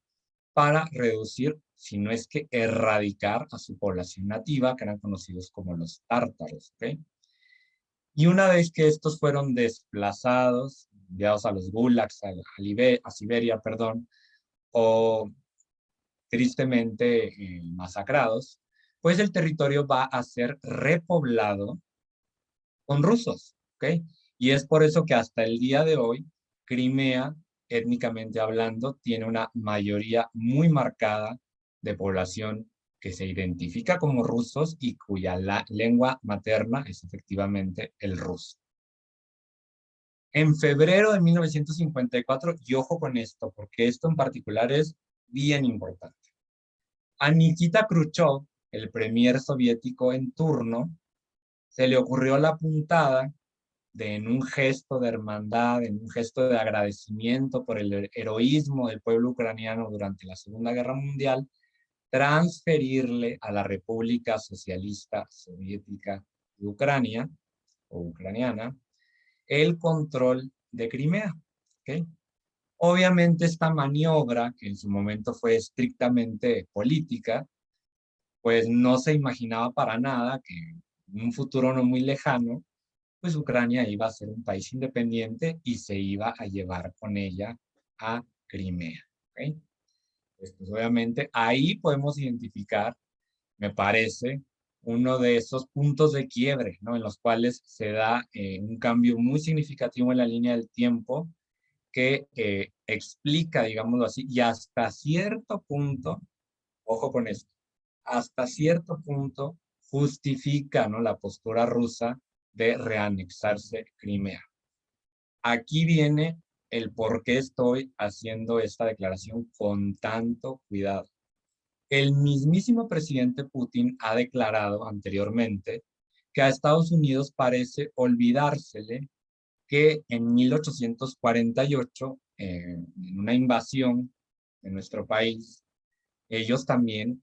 para reducir, si no es que erradicar a su población nativa, que eran conocidos como los tártaros. ¿Okay? Y una vez que estos fueron desplazados, enviados a los gulags, a Siberia, perdón, o tristemente masacrados, pues el territorio va a ser repoblado con rusos, ¿ok? Y es por eso que hasta el día de hoy, Crimea, étnicamente hablando, tiene una mayoría muy marcada de población que se identifica como rusos y cuya lengua materna es efectivamente el ruso. En febrero de 1954, y ojo con esto, porque esto en particular es bien importante. A Nikita Khrushchev, el premier soviético en turno, se le ocurrió la puntada de, en un gesto de hermandad, en un gesto de agradecimiento por el heroísmo del pueblo ucraniano durante la Segunda Guerra Mundial, transferirle a la República Socialista Soviética de Ucrania, o ucraniana, el control de Crimea. ¿Okay? Obviamente esta maniobra, que en su momento fue estrictamente política, pues no se imaginaba para nada que en un futuro no muy lejano, pues Ucrania iba a ser un país independiente y se iba a llevar con ella a Crimea. ¿Okay? Pues obviamente ahí podemos identificar, me parece, uno de esos puntos de quiebre, ¿no? En los cuales se da un cambio muy significativo en la línea del tiempo que explica, digámoslo así, y hasta cierto punto, ojo con esto, hasta cierto punto justifica, ¿no?, la postura rusa de reanexarse Crimea. Aquí viene el por qué estoy haciendo esta declaración con tanto cuidado. El mismísimo presidente Putin ha declarado anteriormente que a Estados Unidos parece olvidársele que en 1848, en una invasión de nuestro país, ellos también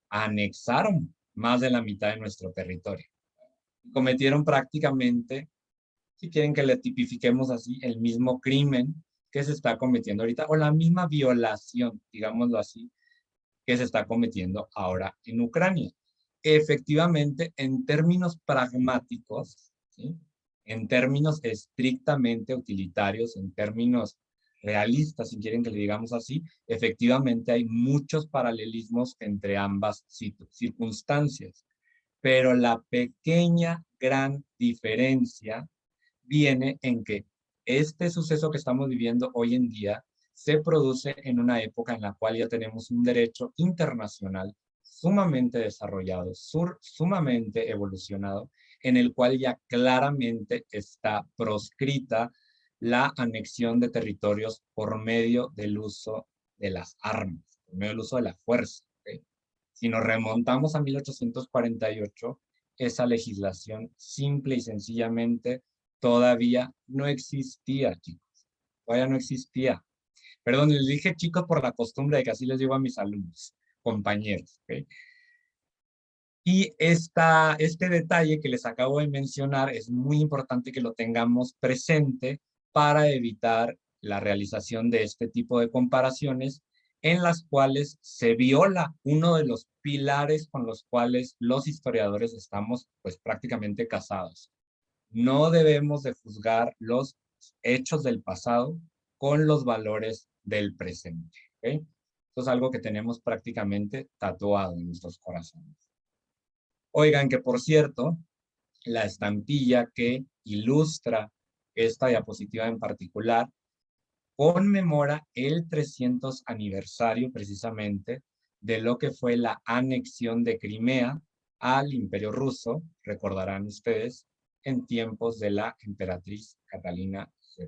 anexaron más de la mitad de nuestro territorio. Cometieron prácticamente, si quieren que le tipifiquemos así, el mismo crimen que se está cometiendo ahorita, o la misma violación, digámoslo así, que se está cometiendo ahora en Ucrania. Efectivamente, en términos pragmáticos, ¿sí?, en términos estrictamente utilitarios, en términos realistas, si quieren que le digamos así, efectivamente hay muchos paralelismos entre ambas circunstancias. Pero la pequeña, gran diferencia viene en que este suceso que estamos viviendo hoy en día se produce en una época en la cual ya tenemos un derecho internacional sumamente desarrollado, sumamente evolucionado, en el cual ya claramente está proscrita la anexión de territorios por medio del uso de las armas, por medio del uso de la fuerza. ¿Okay? Si nos remontamos a 1848, esa legislación simple y sencillamente todavía no existía, chicos. Todavía no existía. Perdón, les dije chicos por la costumbre de que así les digo a mis alumnos, compañeros. ¿Okay? Y este detalle que les acabo de mencionar es muy importante que lo tengamos presente para evitar la realización de este tipo de comparaciones en las cuales se viola uno de los pilares con los cuales los historiadores estamos pues prácticamente casados. No debemos de juzgar los hechos del pasado con los valores del presente. ¿Okay? Esto es algo que tenemos prácticamente tatuado en nuestros corazones. Oigan, que por cierto, la estampilla que ilustra esta diapositiva en particular conmemora el 300 aniversario precisamente de lo que fue la anexión de Crimea al Imperio Ruso, recordarán ustedes, en tiempos de la emperatriz Catalina II.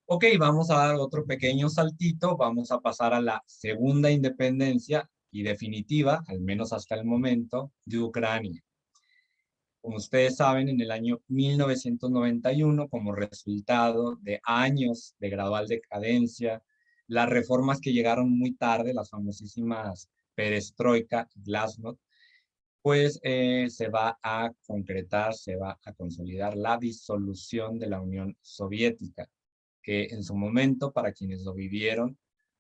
Ok, vamos a dar otro pequeño saltito, vamos a pasar a la segunda independencia y definitiva, al menos hasta el momento, de Ucrania. Como ustedes saben, en el año 1991, como resultado de años de gradual decadencia, las reformas que llegaron muy tarde, las famosísimas perestroika y glasnost, pues se va a concretar, se va a consolidar la disolución de la Unión Soviética, que en su momento, para quienes lo vivieron,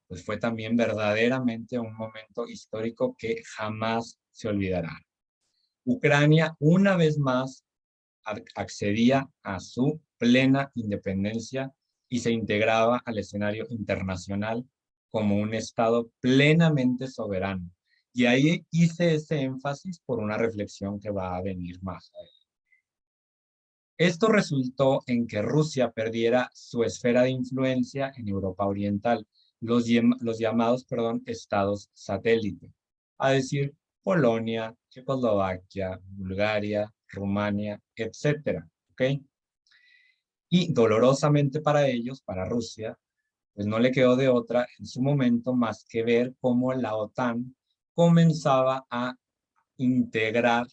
pues fue también verdaderamente un momento histórico que jamás se olvidará. Ucrania, una vez más, accedía a su plena independencia y se integraba al escenario internacional como un Estado plenamente soberano. Y ahí hice ese énfasis por una reflexión que va a venir más adelante. Esto resultó en que Rusia perdiera su esfera de influencia en Europa Oriental, los llamados, estados satélite, a decir, Polonia, Checoslovaquia, Bulgaria, Rumania, etcétera, ¿ok? Y dolorosamente para ellos, para Rusia, pues no le quedó de otra en su momento más que ver cómo la OTAN comenzaba a integrar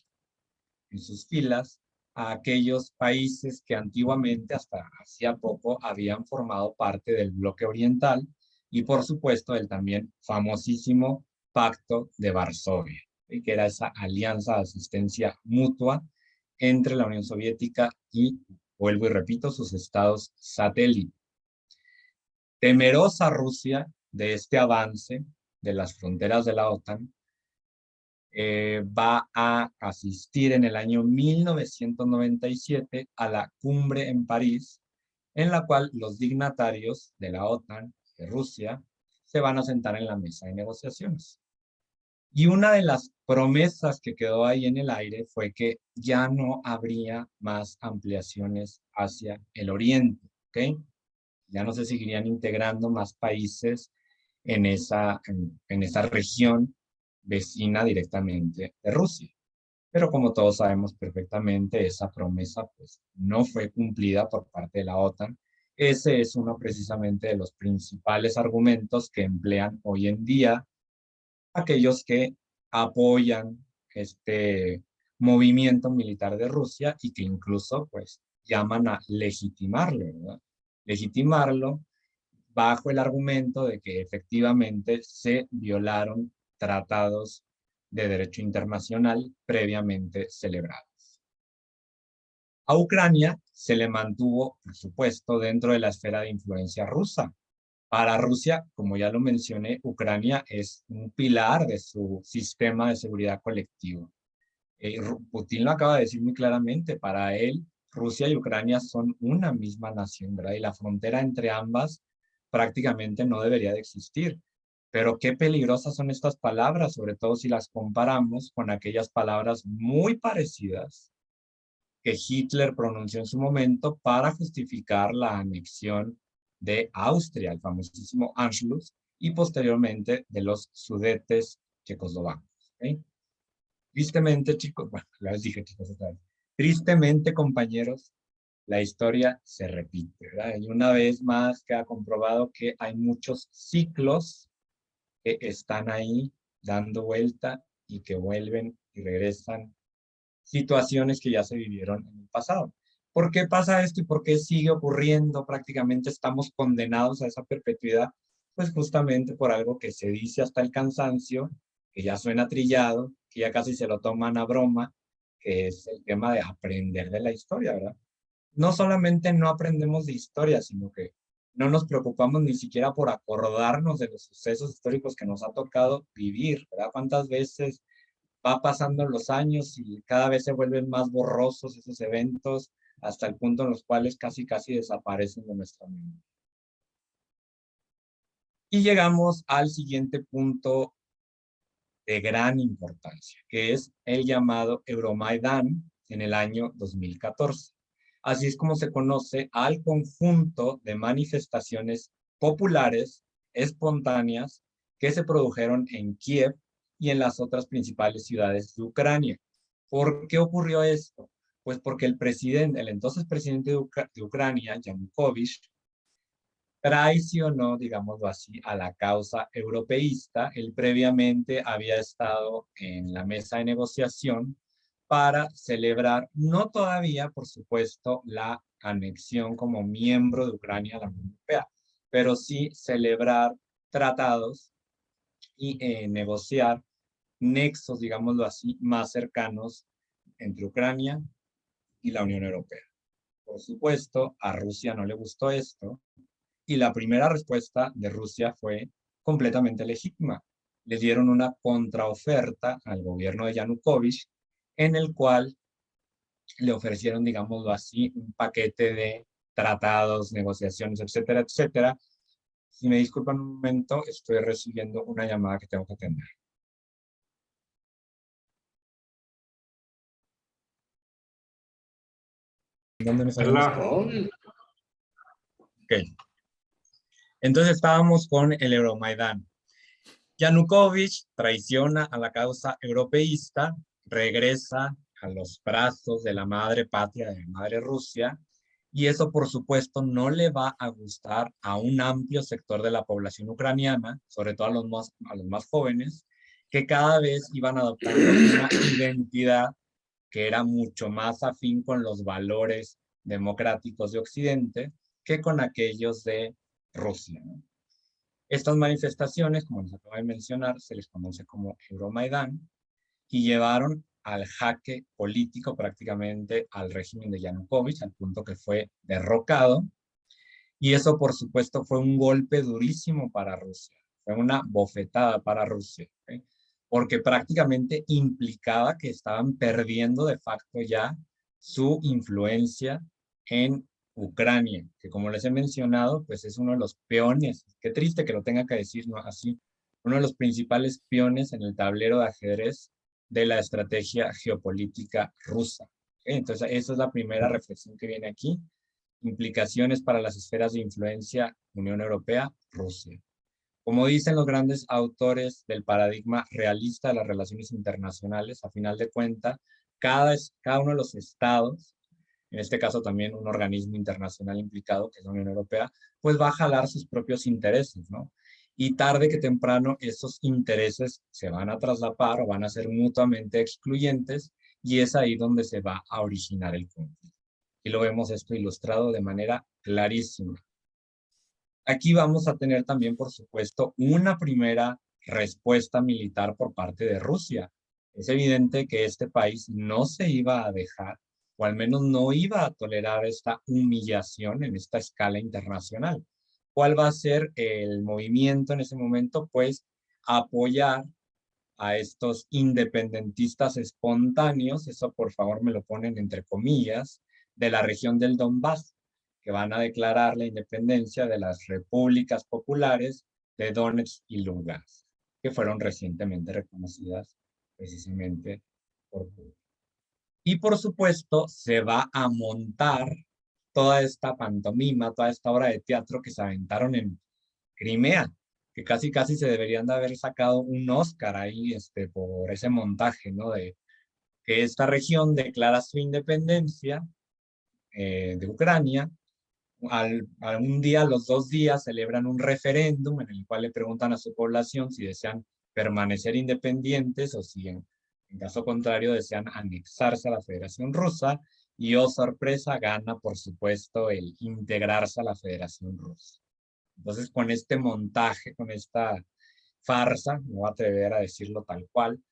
en sus filas a aquellos países que antiguamente, hasta hacía poco, habían formado parte del bloque oriental y por supuesto el también famosísimo Pacto de Varsovia, que era esa alianza de asistencia mutua entre la Unión Soviética y, vuelvo y repito, sus estados satélites. Temerosa Rusia de este avance de las fronteras de la OTAN, va a asistir en el año 1997 a la cumbre en París, en la cual los dignatarios de la OTAN, de Rusia, se van a sentar en la mesa de negociaciones. Y una de las promesas que quedó ahí en el aire fue que ya no habría más ampliaciones hacia el oriente, ¿ok? Ya no se seguirían integrando más países en esa región vecina directamente de Rusia. Pero como todos sabemos perfectamente, esa promesa pues no fue cumplida por parte de la OTAN. Ese es uno precisamente de los principales argumentos que emplean hoy en día aquellos que apoyan este movimiento militar de Rusia y que incluso pues llaman a legitimarlo, ¿verdad? Legitimarlo bajo el argumento de que efectivamente se violaron tratados de derecho internacional previamente celebrados. A Ucrania se le mantuvo, por supuesto, dentro de la esfera de influencia rusa. Para Rusia, como ya lo mencioné, Ucrania es un pilar de su sistema de seguridad colectivo. Putin lo acaba de decir muy claramente, para él, Rusia y Ucrania son una misma nación, ¿verdad? Y la frontera entre ambas prácticamente no debería de existir. Pero qué peligrosas son estas palabras, sobre todo si las comparamos con aquellas palabras muy parecidas que Hitler pronunció en su momento para justificar la anexión de Austria, el famosísimo Anschluss, y posteriormente de los Sudetes checoslovacos. ¿Okay? Tristemente, chicos, bueno, les dije chicos otra vez. Tristemente, compañeros, la historia se repite, ¿verdad? Y una vez más queda comprobado que hay muchos ciclos que están ahí dando vuelta y que vuelven y regresan situaciones que ya se vivieron en el pasado. ¿Por qué pasa esto y por qué sigue ocurriendo? Prácticamente estamos condenados a esa perpetuidad, pues justamente por algo que se dice hasta el cansancio, que ya suena trillado, que ya casi se lo toman a broma, que es el tema de aprender de la historia, ¿verdad? No solamente no aprendemos de historia, sino que no nos preocupamos ni siquiera por acordarnos de los sucesos históricos que nos ha tocado vivir, ¿verdad? ¿Cuántas veces va pasando los años y cada vez se vuelven más borrosos esos eventos hasta el punto en los cuales casi desaparecen de nuestra mente? Y llegamos al siguiente punto de gran importancia, que es el llamado Euromaidán en el año 2014. Así es como se conoce al conjunto de manifestaciones populares espontáneas que se produjeron en Kiev y en las otras principales ciudades de Ucrania. ¿Por qué ocurrió esto? Pues porque el entonces presidente de Ucrania, Yanukovych, traicionó, digámoslo así, a la causa europeísta. Él previamente había estado en la mesa de negociación para celebrar, no todavía, por supuesto, la anexión como miembro de Ucrania a la Unión Europea, pero sí celebrar tratados y negociar nexos, digámoslo así, más cercanos entre Ucrania y la Unión Europea. Por supuesto, a Rusia no le gustó esto, y la primera respuesta de Rusia fue completamente legítima. Le dieron una contraoferta al gobierno de Yanukovych, en el cual le ofrecieron, digámoslo así, un paquete de tratados, negociaciones, etcétera, etcétera. Si me disculpan un momento, estoy recibiendo una llamada que tengo que atender. ¿Dónde me salió esto? Oh, Ok. Entonces estábamos con el Euromaidán. Yanukovych traiciona a la causa europeísta, regresa a los brazos de la madre patria, de la madre Rusia, y eso por supuesto no le va a gustar a un amplio sector de la población ucraniana, sobre todo a los más jóvenes, que cada vez iban adoptando una identidad que era mucho más afín con los valores democráticos de Occidente que con aquellos de Rusia, ¿no? Estas manifestaciones, como les acabo de mencionar, se les conoce como Euromaidán y llevaron al jaque político prácticamente al régimen de Yanukovych, al punto que fue derrocado. Y eso, por supuesto, fue un golpe durísimo para Rusia. Fue una bofetada para Rusia, ¿okay? Porque prácticamente implicaba que estaban perdiendo de facto ya su influencia en Ucrania, que como les he mencionado, pues es uno de los peones, qué triste que lo tenga que decir, ¿no? Así, uno de los principales peones en el tablero de ajedrez de la estrategia geopolítica rusa. ¿Okay? Entonces, esa es la primera reflexión que viene aquí. Implicaciones para las esferas de influencia Unión Europea, Rusia. Como dicen los grandes autores del paradigma realista de las relaciones internacionales, a final de cuentas, cada uno de los estados, en este caso también un organismo internacional implicado, que es la Unión Europea, pues va a jalar sus propios intereses, ¿no? Y tarde que temprano esos intereses se van a traslapar o van a ser mutuamente excluyentes, y es ahí donde se va a originar el conflicto. Y lo vemos esto ilustrado de manera clarísima. Aquí vamos a tener también, por supuesto, una primera respuesta militar por parte de Rusia. Es evidente que este país no se iba a dejar, o al menos no iba a tolerar esta humillación en esta escala internacional. ¿Cuál va a ser el movimiento en ese momento? Pues apoyar a estos independentistas espontáneos, eso por favor me lo ponen entre comillas, de la región del Donbass, que van a declarar la independencia de las repúblicas populares de Donetsk y Lugansk, que fueron recientemente reconocidas precisamente por Putin. Y por supuesto se va a montar toda esta pantomima, toda esta obra de teatro que se aventaron en Crimea, que casi se deberían de haber sacado un Oscar ahí por ese montaje, ¿no? De que esta región declara su independencia de Ucrania. Un día, a los 2 días, celebran un referéndum en el cual le preguntan a su población si desean permanecer independientes o si en caso contrario desean anexarse a la Federación Rusa, y oh sorpresa, gana por supuesto el integrarse a la Federación Rusa. Entonces con este montaje, con esta farsa, me voy a atrever a decirlo tal cual,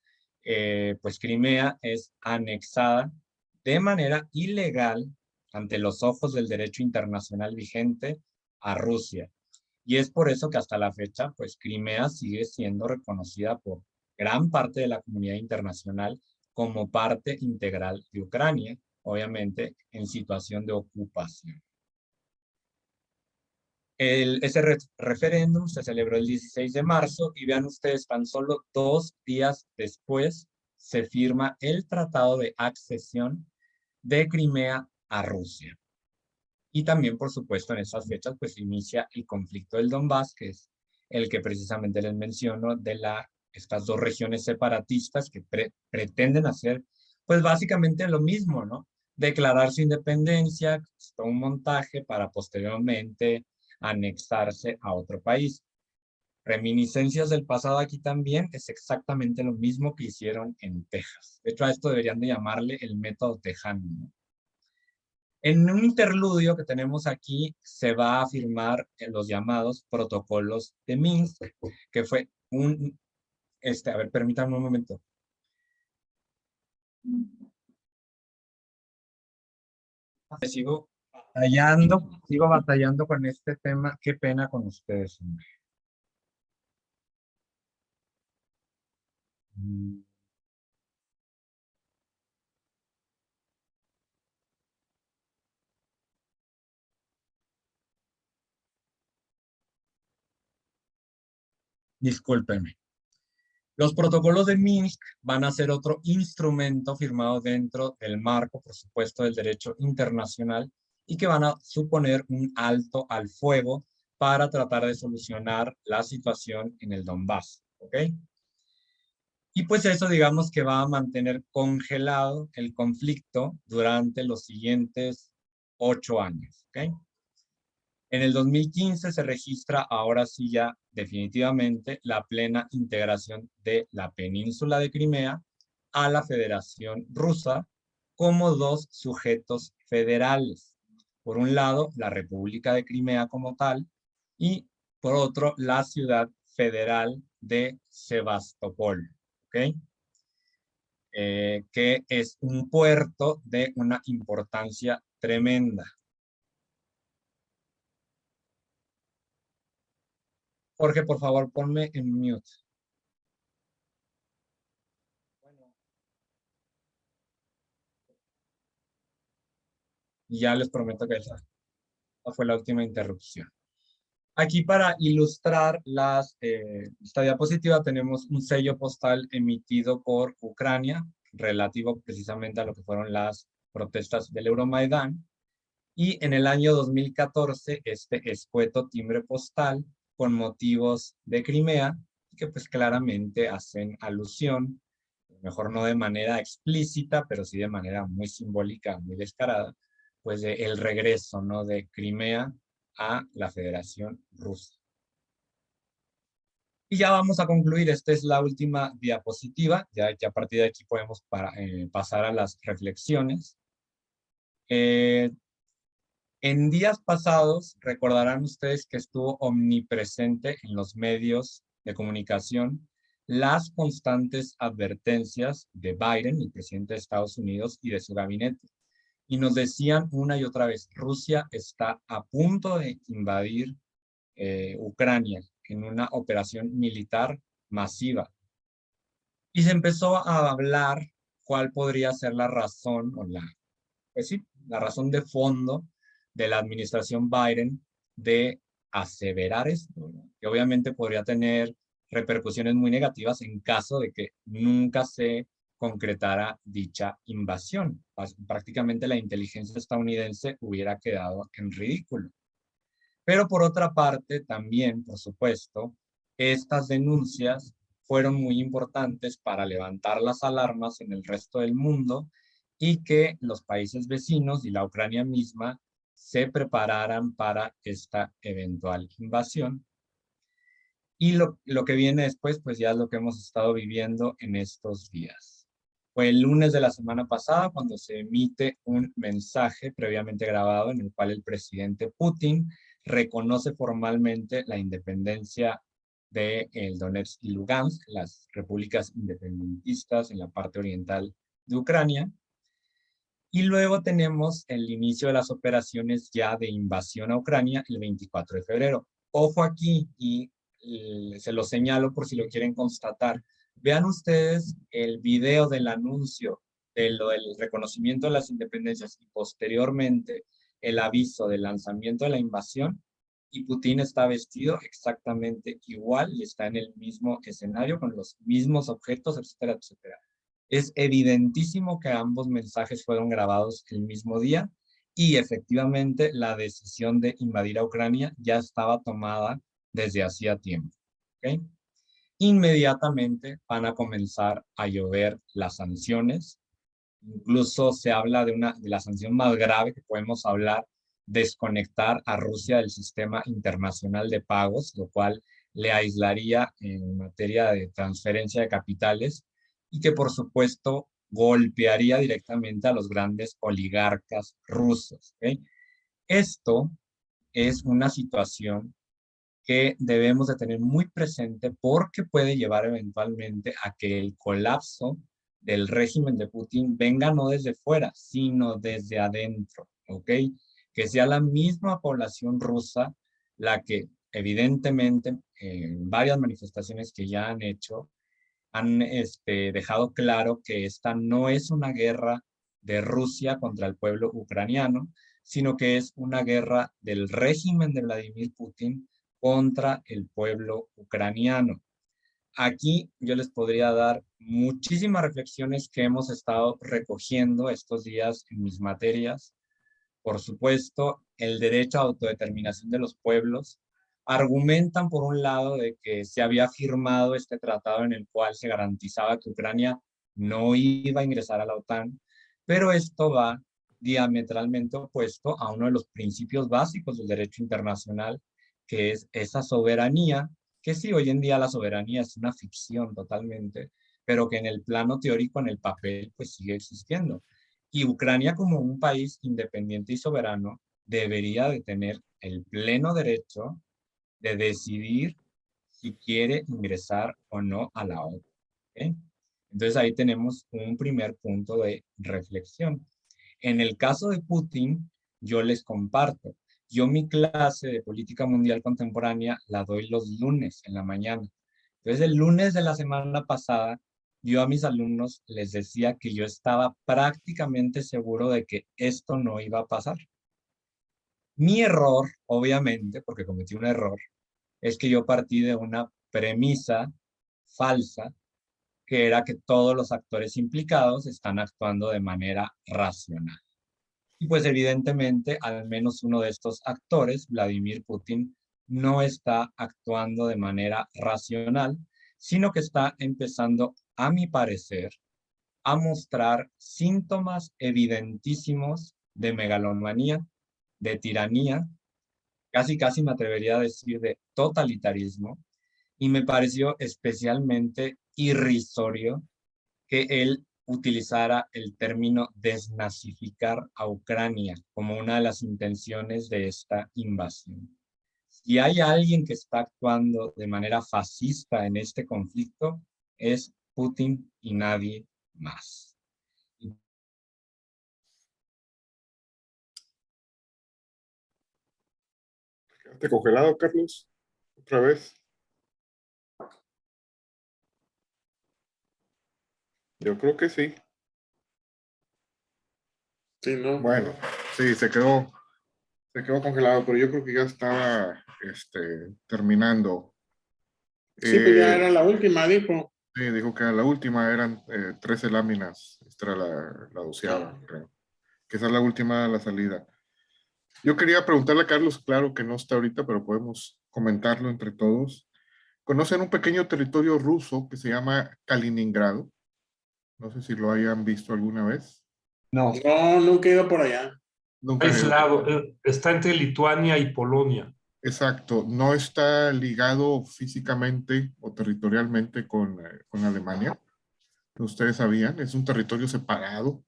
pues Crimea es anexada de manera ilegal ante los ojos del derecho internacional vigente a Rusia. Y es por eso que hasta la fecha, pues Crimea sigue siendo reconocida por gran parte de la comunidad internacional como parte integral de Ucrania, obviamente en situación de ocupación. Ese referéndum se celebró el 16 de marzo y vean ustedes, tan solo 2 días después se firma el Tratado de Accesión de Crimea a Rusia. Y también, por supuesto, en esas fechas, pues inicia el conflicto del Donbass, que es el que precisamente les menciono, de estas 2 regiones separatistas que pretenden hacer, pues básicamente lo mismo, ¿no? Declarar su independencia, es todo un montaje para posteriormente anexarse a otro país. Reminiscencias del pasado aquí también es exactamente lo mismo que hicieron en Texas. De hecho, a esto deberían de llamarle el método tejano, ¿no? En un interludio que tenemos aquí se va a firmar los llamados protocolos de Minsk, que fue a ver, permítanme un momento. Sigo batallando con este tema. Qué pena con ustedes, hombre. Discúlpenme. Los protocolos de Minsk van a ser otro instrumento firmado dentro del marco, por supuesto, del derecho internacional y que van a suponer un alto al fuego para tratar de solucionar la situación en el Donbass, ¿ok? Y pues eso, digamos que va a mantener congelado el conflicto durante los siguientes 8 años, ¿ok? En el 2015 se registra ahora sí ya definitivamente la plena integración de la península de Crimea a la Federación Rusa como 2 sujetos federales. Por un lado, la República de Crimea como tal, y por otro, la ciudad federal de Sebastopol, ¿ok? Que es un puerto de una importancia tremenda. Jorge, por favor, ponme en mute. Y ya les prometo que esa fue la última interrupción. Aquí para ilustrar esta diapositiva tenemos un sello postal emitido por Ucrania relativo precisamente a lo que fueron las protestas del Euromaidán. Y en el año 2014 este escueto timbre postal con motivos de Crimea, que pues claramente hacen alusión, a lo mejor no de manera explícita, pero sí de manera muy simbólica, muy descarada, pues el regreso, ¿no?, de Crimea a la Federación Rusa. Y ya vamos a concluir, esta es la última diapositiva, ya a partir de aquí podemos pasar a las reflexiones. En días pasados, recordarán ustedes que estuvo omnipresente en los medios de comunicación las constantes advertencias de Biden, el presidente de Estados Unidos, y de su gabinete. Y nos decían una y otra vez, Rusia está a punto de invadir Ucrania en una operación militar masiva. Y se empezó a hablar cuál podría ser la razón, pues sí, la razón de fondo de la administración Biden de aseverar esto, ¿no?, que obviamente podría tener repercusiones muy negativas en caso de que nunca se concretara dicha invasión. Prácticamente la inteligencia estadounidense hubiera quedado en ridículo. Pero por otra parte, también, por supuesto, estas denuncias fueron muy importantes para levantar las alarmas en el resto del mundo y que los países vecinos y la Ucrania misma se prepararan para esta eventual invasión. Y lo que viene después, pues ya es lo que hemos estado viviendo en estos días. Fue el lunes de la semana pasada cuando se emite un mensaje previamente grabado en el cual el presidente Putin reconoce formalmente la independencia de el Donetsk y Lugansk, las repúblicas independentistas en la parte oriental de Ucrania. Y luego tenemos el inicio de las operaciones ya de invasión a Ucrania el 24 de febrero. Ojo aquí, y se lo señalo por si lo quieren constatar. Vean ustedes el video del anuncio del reconocimiento de las independencias y posteriormente el aviso del lanzamiento de la invasión, y Putin está vestido exactamente igual y está en el mismo escenario con los mismos objetos, etcétera, etcétera. Es evidentísimo que ambos mensajes fueron grabados el mismo día y efectivamente la decisión de invadir a Ucrania ya estaba tomada desde hacía tiempo. ¿Okay? Inmediatamente van a comenzar a llover las sanciones. Incluso se habla de la sanción más grave que podemos hablar, desconectar a Rusia del sistema internacional de pagos, lo cual le aislaría en materia de transferencia de capitales y que por supuesto golpearía directamente a los grandes oligarcas rusos. ¿Okay? Esto es una situación que debemos de tener muy presente porque puede llevar eventualmente a que el colapso del régimen de Putin venga no desde fuera, sino desde adentro, ¿ok? Que sea la misma población rusa la que evidentemente en varias manifestaciones que ya han hecho, han dejado claro que esta no es una guerra de Rusia contra el pueblo ucraniano, sino que es una guerra del régimen de Vladimir Putin contra el pueblo ucraniano. Aquí yo les podría dar muchísimas reflexiones que hemos estado recogiendo estos días en mis materias. Por supuesto, el derecho a autodeterminación de los pueblos. Argumentan por un lado de que se había firmado este tratado en el cual se garantizaba que Ucrania no iba a ingresar a la OTAN, pero esto va diametralmente opuesto a uno de los principios básicos del derecho internacional, que es esa soberanía, que sí, hoy en día la soberanía es una ficción totalmente, pero que en el plano teórico, en el papel, pues sigue existiendo. Y Ucrania como un país independiente y soberano debería de tener el pleno derecho de decidir si quiere ingresar o no a la OTAN. ¿Okay? Entonces ahí tenemos un primer punto de reflexión. En el caso de Putin, yo les comparto. Yo mi clase de política mundial contemporánea la doy los lunes en la mañana. Entonces el lunes de la semana pasada, yo a mis alumnos les decía que yo estaba prácticamente seguro de que esto no iba a pasar. Mi error, obviamente, porque cometí un error, es que yo partí de una premisa falsa, que era que todos los actores implicados están actuando de manera racional. Y pues evidentemente, al menos uno de estos actores, Vladimir Putin, no está actuando de manera racional, sino que está empezando, a mi parecer, a mostrar síntomas evidentísimos de megalomanía, de tiranía, casi me atrevería a decir de totalitarismo, y me pareció especialmente irrisorio que él utilizara el término desnazificar a Ucrania como una de las intenciones de esta invasión. Si hay alguien que está actuando de manera fascista en este conflicto, es Putin y nadie más. ¿Quedaste congelado, Carlos? ¿Otra vez? Yo creo que sí. Sí, ¿no? Bueno, sí, se quedó congelado, pero yo creo que ya estaba terminando. Sí, pues ya Eh, era la última, dijo. sí, dijo que la última eran 13 láminas. Esta era la 12ª, Ah, creo. Que esa es la última, la salida. Yo quería preguntarle a Carlos, claro que no está ahorita, pero podemos comentarlo entre todos. ¿Conocen un pequeño territorio ruso que se llama Kaliningrado? No sé si lo hayan visto alguna vez. No. No, nunca he ido por allá. Nunca he ido. Aislado. Está entre Lituania y Polonia. Exacto, no está ligado físicamente o territorialmente con Alemania. Ustedes sabían, es un territorio separado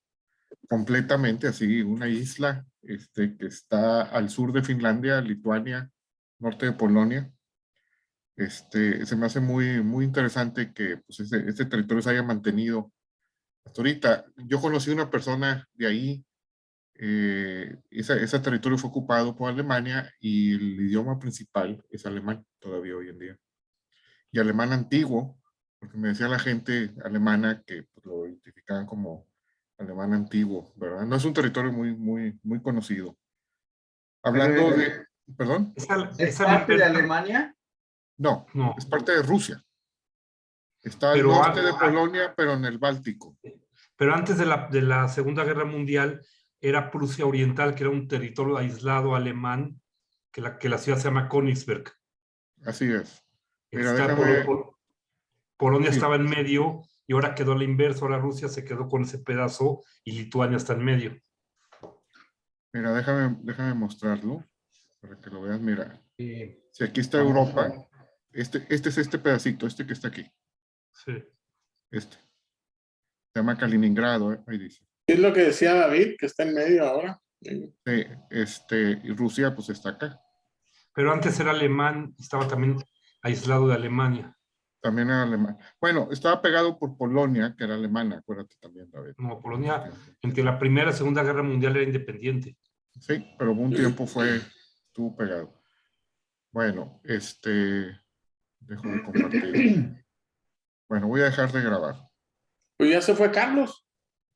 completamente, así, una isla que está al sur de Finlandia, Lituania, norte de Polonia. Se me hace muy, muy interesante que pues, este territorio se haya mantenido hasta ahorita. Yo conocí una persona de ahí, ese territorio fue ocupado por Alemania y el idioma principal es alemán todavía hoy en día. Y alemán antiguo, porque me decía la gente alemana que pues, lo identificaban como alemán antiguo, ¿verdad? No es un territorio muy, muy, muy conocido. Hablando Pero, de, perdón, ¿es parte de Alemania? no, No, es parte de Rusia. Está al pero, norte de Polonia, pero en el Báltico. pero antes de la Segunda Guerra Mundial era Prusia Oriental, que era un territorio aislado alemán, que la ciudad se llama Königsberg. Así es. Mira, Está, déjame, Polonia sí, estaba en medio y ahora quedó a la inversa, ahora Rusia se quedó con ese pedazo y Lituania está en medio. mira, déjame mostrarlo para que lo veas. Mira, Sí. si aquí está Vamos Europa, a- este es este pedacito, este que está aquí, Sí. este. Se llama Kaliningrado, ahí dice. Es lo que decía David, que está en medio ahora. Sí. Y Rusia pues está acá. Pero antes era alemán y estaba también aislado de Alemania. También era alemán. Bueno, estaba pegado por Polonia, que era alemana, acuérdate también, David. No, Polonia, entre la Primera y Segunda Guerra Mundial era independiente. Sí, pero un tiempo estuvo pegado. Bueno, dejo de compartir. Bueno, voy a dejar de grabar. Pues ya se fue Carlos.